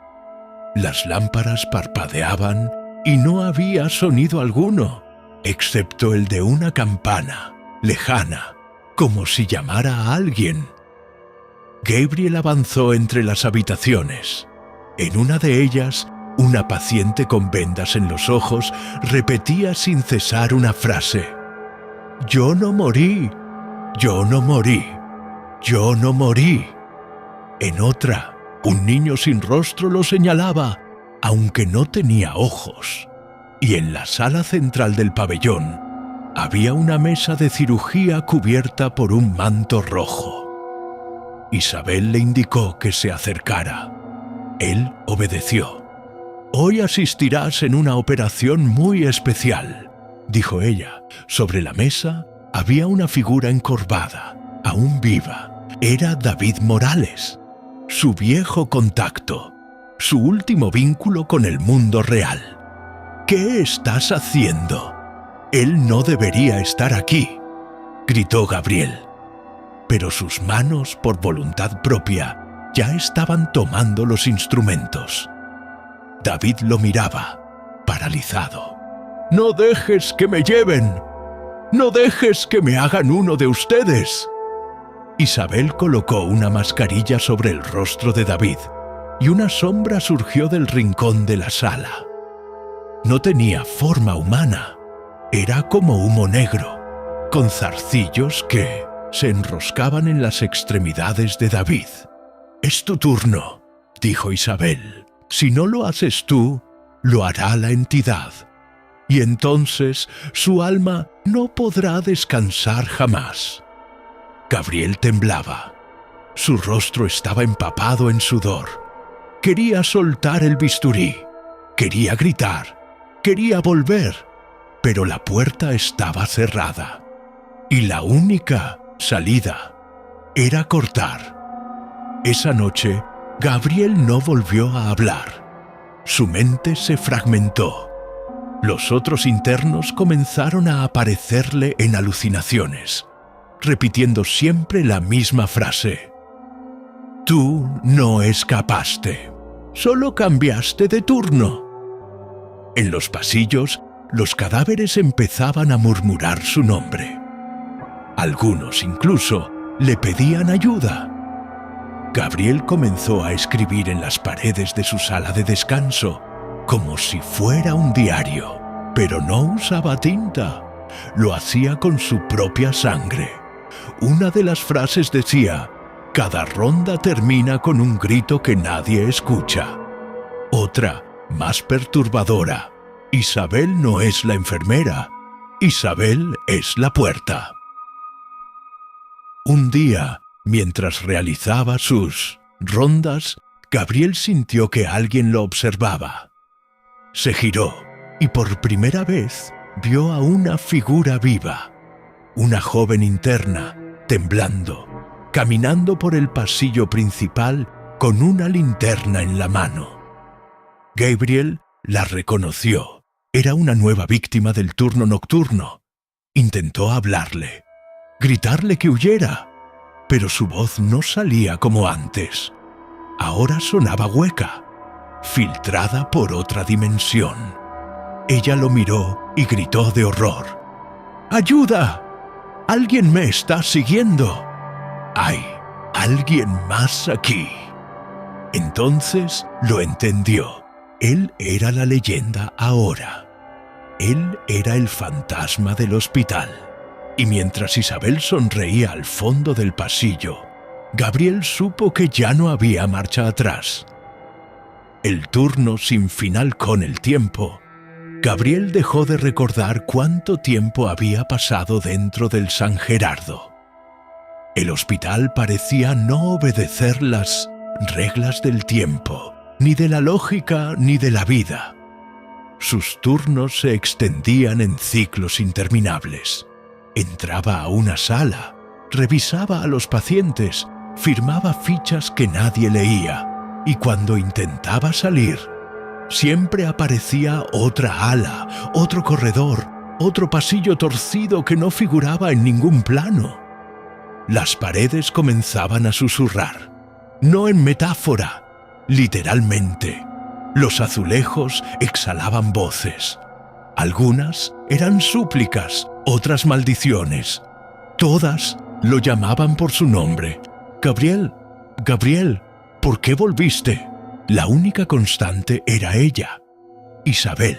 A: Las lámparas parpadeaban y no había sonido alguno, excepto el de una campana, lejana, como si llamara a alguien. Gabriel avanzó entre las habitaciones. En una de ellas, una paciente con vendas en los ojos repetía sin cesar una frase: «Yo no morí, yo no morí, yo no morí». En otra, un niño sin rostro lo señalaba: aunque no tenía ojos, y en la sala central del pabellón había una mesa de cirugía cubierta por un manto rojo. Isabel le indicó que se acercara. Él obedeció. «Hoy asistirás en una operación muy especial», dijo ella. Sobre la mesa había una figura encorvada, aún viva. Era David Morales, su viejo contacto, su último vínculo con el mundo real. «¿Qué estás haciendo? Él no debería estar aquí», gritó Gabriel. Pero sus manos, por voluntad propia, ya estaban tomando los instrumentos. David lo miraba, paralizado. «No dejes que me lleven. No dejes que me hagan uno de ustedes». Isabel colocó una mascarilla sobre el rostro de David y una sombra surgió del rincón de la sala. No tenía forma humana. Era como humo negro, con zarcillos que se enroscaban en las extremidades de David. «Es tu turno», dijo Isabel. «Si no lo haces tú, lo hará la entidad. Y entonces su alma no podrá descansar jamás». Gabriel temblaba. Su rostro estaba empapado en sudor. Quería soltar el bisturí. Quería gritar. Quería volver. Pero la puerta estaba cerrada. Y la única salida era cortar. Esa noche, Gabriel no volvió a hablar. Su mente se fragmentó. Los otros internos comenzaron a aparecerle en alucinaciones, repitiendo siempre la misma frase. «Tú no escapaste, solo cambiaste de turno». En los pasillos, los cadáveres empezaban a murmurar su nombre. Algunos incluso le pedían ayuda. Gabriel comenzó a escribir en las paredes de su sala de descanso, como si fuera un diario, pero no usaba tinta. Lo hacía con su propia sangre. Una de las frases decía: «Cada ronda termina con un grito que nadie escucha». Otra, más perturbadora: «Isabel no es la enfermera, Isabel es la puerta». Un día, mientras realizaba sus rondas, Gabriel sintió que alguien lo observaba. Se giró y por primera vez vio a una figura viva, una joven interna, temblando, caminando por el pasillo principal con una linterna en la mano. Gabriel la reconoció. Era una nueva víctima del turno nocturno. Intentó hablarle, gritarle que huyera, pero su voz no salía como antes. Ahora sonaba hueca, filtrada por otra dimensión. Ella lo miró y gritó de horror: «¡Ayuda! ¡Alguien me está siguiendo! ¡Hay alguien más aquí!». Entonces lo entendió. Él era la leyenda ahora. Él era el fantasma del hospital. Y mientras Isabel sonreía al fondo del pasillo, Gabriel supo que ya no había marcha atrás. El turno sin final con el tiempo. Gabriel dejó de recordar cuánto tiempo había pasado dentro del San Gerardo. El hospital parecía no obedecer las reglas del tiempo, ni de la lógica ni de la vida. Sus turnos se extendían en ciclos interminables. Entraba a una sala, revisaba a los pacientes, firmaba fichas que nadie leía, y cuando intentaba salir, siempre aparecía otra ala, otro corredor, otro pasillo torcido que no figuraba en ningún plano. Las paredes comenzaban a susurrar, no en metáfora, literalmente. Los azulejos exhalaban voces. Algunas eran súplicas, otras maldiciones. Todas lo llamaban por su nombre. «Gabriel, Gabriel, ¿por qué volviste?». La única constante era ella, Isabel.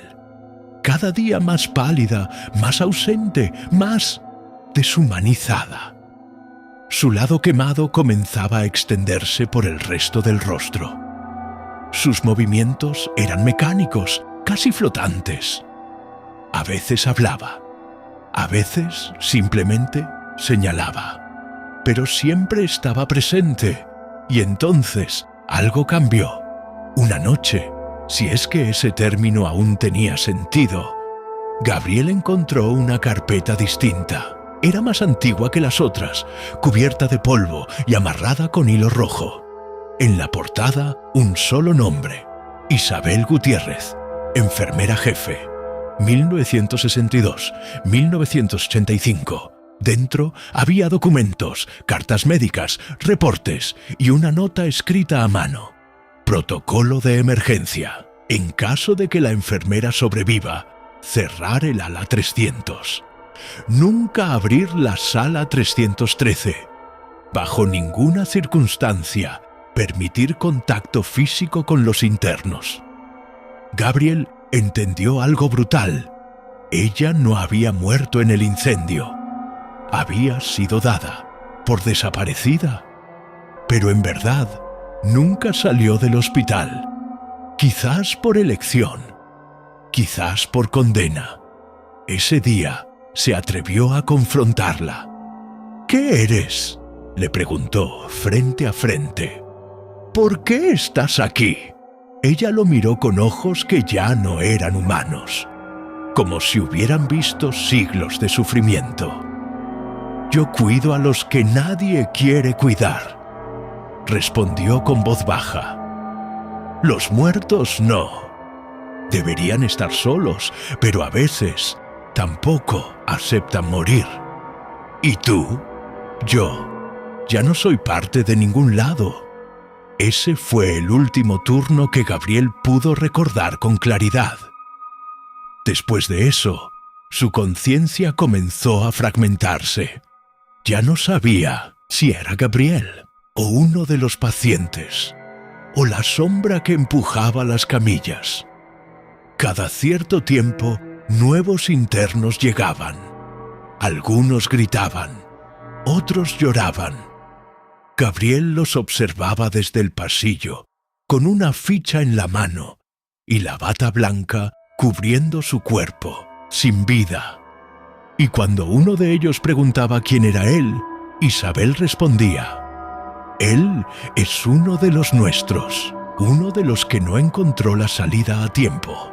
A: Cada día más pálida, más ausente, más deshumanizada. Su lado quemado comenzaba a extenderse por el resto del rostro. Sus movimientos eran mecánicos, casi flotantes. A veces hablaba, a veces simplemente señalaba, pero siempre estaba presente. Y entonces algo cambió. Una noche, si es que ese término aún tenía sentido, Gabriel encontró una carpeta distinta. Era más antigua que las otras, cubierta de polvo y amarrada con hilo rojo. En la portada, un solo nombre: Isabel Gutiérrez, enfermera jefe, 1962-1985. Dentro había documentos, cartas médicas, reportes y una nota escrita a mano. Protocolo de emergencia. En caso de que la enfermera sobreviva, cerrar el ala 300. Nunca abrir la sala 313. Bajo ninguna circunstancia, permitir contacto físico con los internos. Gabriel entendió algo brutal. Ella no había muerto en el incendio. Había sido dada por desaparecida. Pero en verdad, nunca salió del hospital. Quizás por elección, quizás por condena. Ese día se atrevió a confrontarla. ¿Qué eres?, le preguntó frente a frente. ¿Por qué estás aquí? Ella lo miró con ojos que ya no eran humanos, como si hubieran visto siglos de sufrimiento. Yo cuido a los que nadie quiere cuidar, respondió con voz baja. Los muertos no. Deberían estar solos, pero a veces tampoco aceptan morir. ¿Y tú? Yo ya no soy parte de ningún lado. Ese fue el último turno que Gabriel pudo recordar con claridad. Después de eso, su conciencia comenzó a fragmentarse. Ya no sabía si era Gabriel, o uno de los pacientes, o la sombra que empujaba las camillas. Cada cierto tiempo, nuevos internos llegaban. Algunos gritaban, otros lloraban. Gabriel los observaba desde el pasillo, con una ficha en la mano y la bata blanca cubriendo su cuerpo, sin vida. Y cuando uno de ellos preguntaba quién era él, Isabel respondía: él es uno de los nuestros, uno de los que no encontró la salida a tiempo.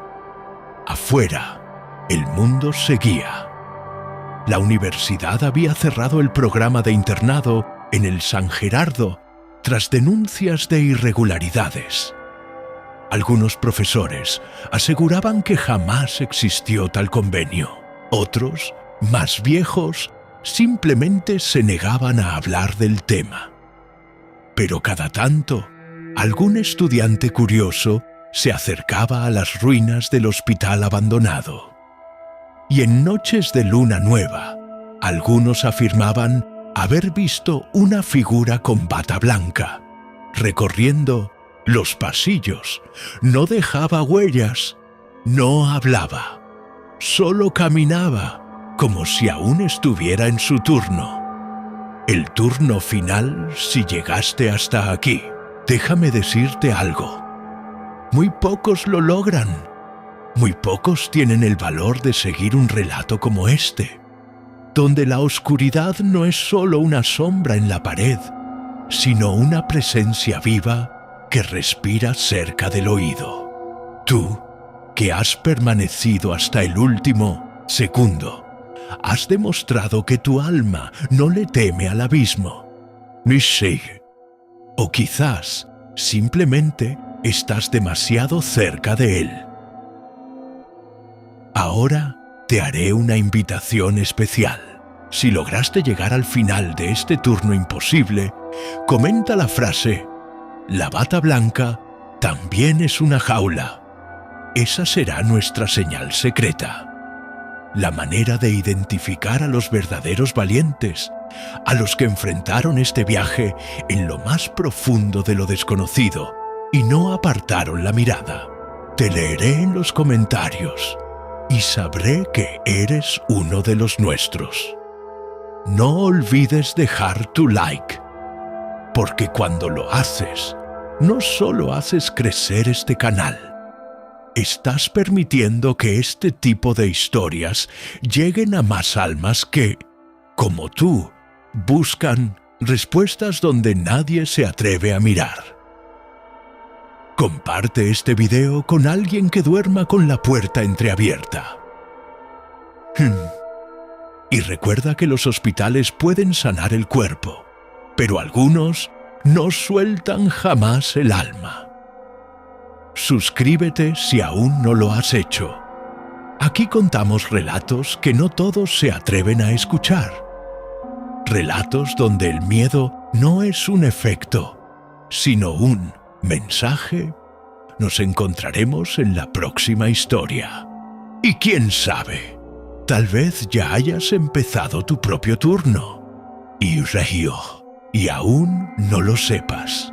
A: Afuera, el mundo seguía. La universidad había cerrado el programa de internado en el San Gerardo tras denuncias de irregularidades. Algunos profesores aseguraban que jamás existió tal convenio. Otros, más viejos, simplemente se negaban a hablar del tema. Pero cada tanto, algún estudiante curioso se acercaba a las ruinas del hospital abandonado. Y en noches de luna nueva, algunos afirmaban haber visto una figura con bata blanca, recorriendo los pasillos. No dejaba huellas, no hablaba, solo caminaba, como si aún estuviera en su turno. El turno final si llegaste hasta aquí. Déjame decirte algo. Muy pocos lo logran. Muy pocos tienen el valor de seguir un relato como este, donde la oscuridad no es solo una sombra en la pared, sino una presencia viva que respira cerca del oído. Tú, que has permanecido hasta el último segundo, has demostrado que tu alma no le teme al abismo, ni sigue. O quizás simplemente estás demasiado cerca de él. Ahora te haré una invitación especial. Si lograste llegar al final de este turno imposible, comenta la frase: la bata blanca también es una jaula. Esa será nuestra señal secreta. La manera de identificar a los verdaderos valientes, a los que enfrentaron este viaje en lo más profundo de lo desconocido y no apartaron la mirada. Te leeré en los comentarios y sabré que eres uno de los nuestros. No olvides dejar tu like, porque cuando lo haces, no solo haces crecer este canal, estás permitiendo que este tipo de historias lleguen a más almas que, como tú, buscan respuestas donde nadie se atreve a mirar. Comparte este video con alguien que duerma con la puerta entreabierta. Y recuerda que los hospitales pueden sanar el cuerpo, pero algunos no sueltan jamás el alma. Suscríbete si aún no lo has hecho. Aquí contamos relatos que no todos se atreven a escuchar. Relatos donde el miedo no es un efecto, sino un mensaje. Nos encontraremos en la próxima historia. Y quién sabe, tal vez ya hayas empezado tu propio turno y aún no lo sepas.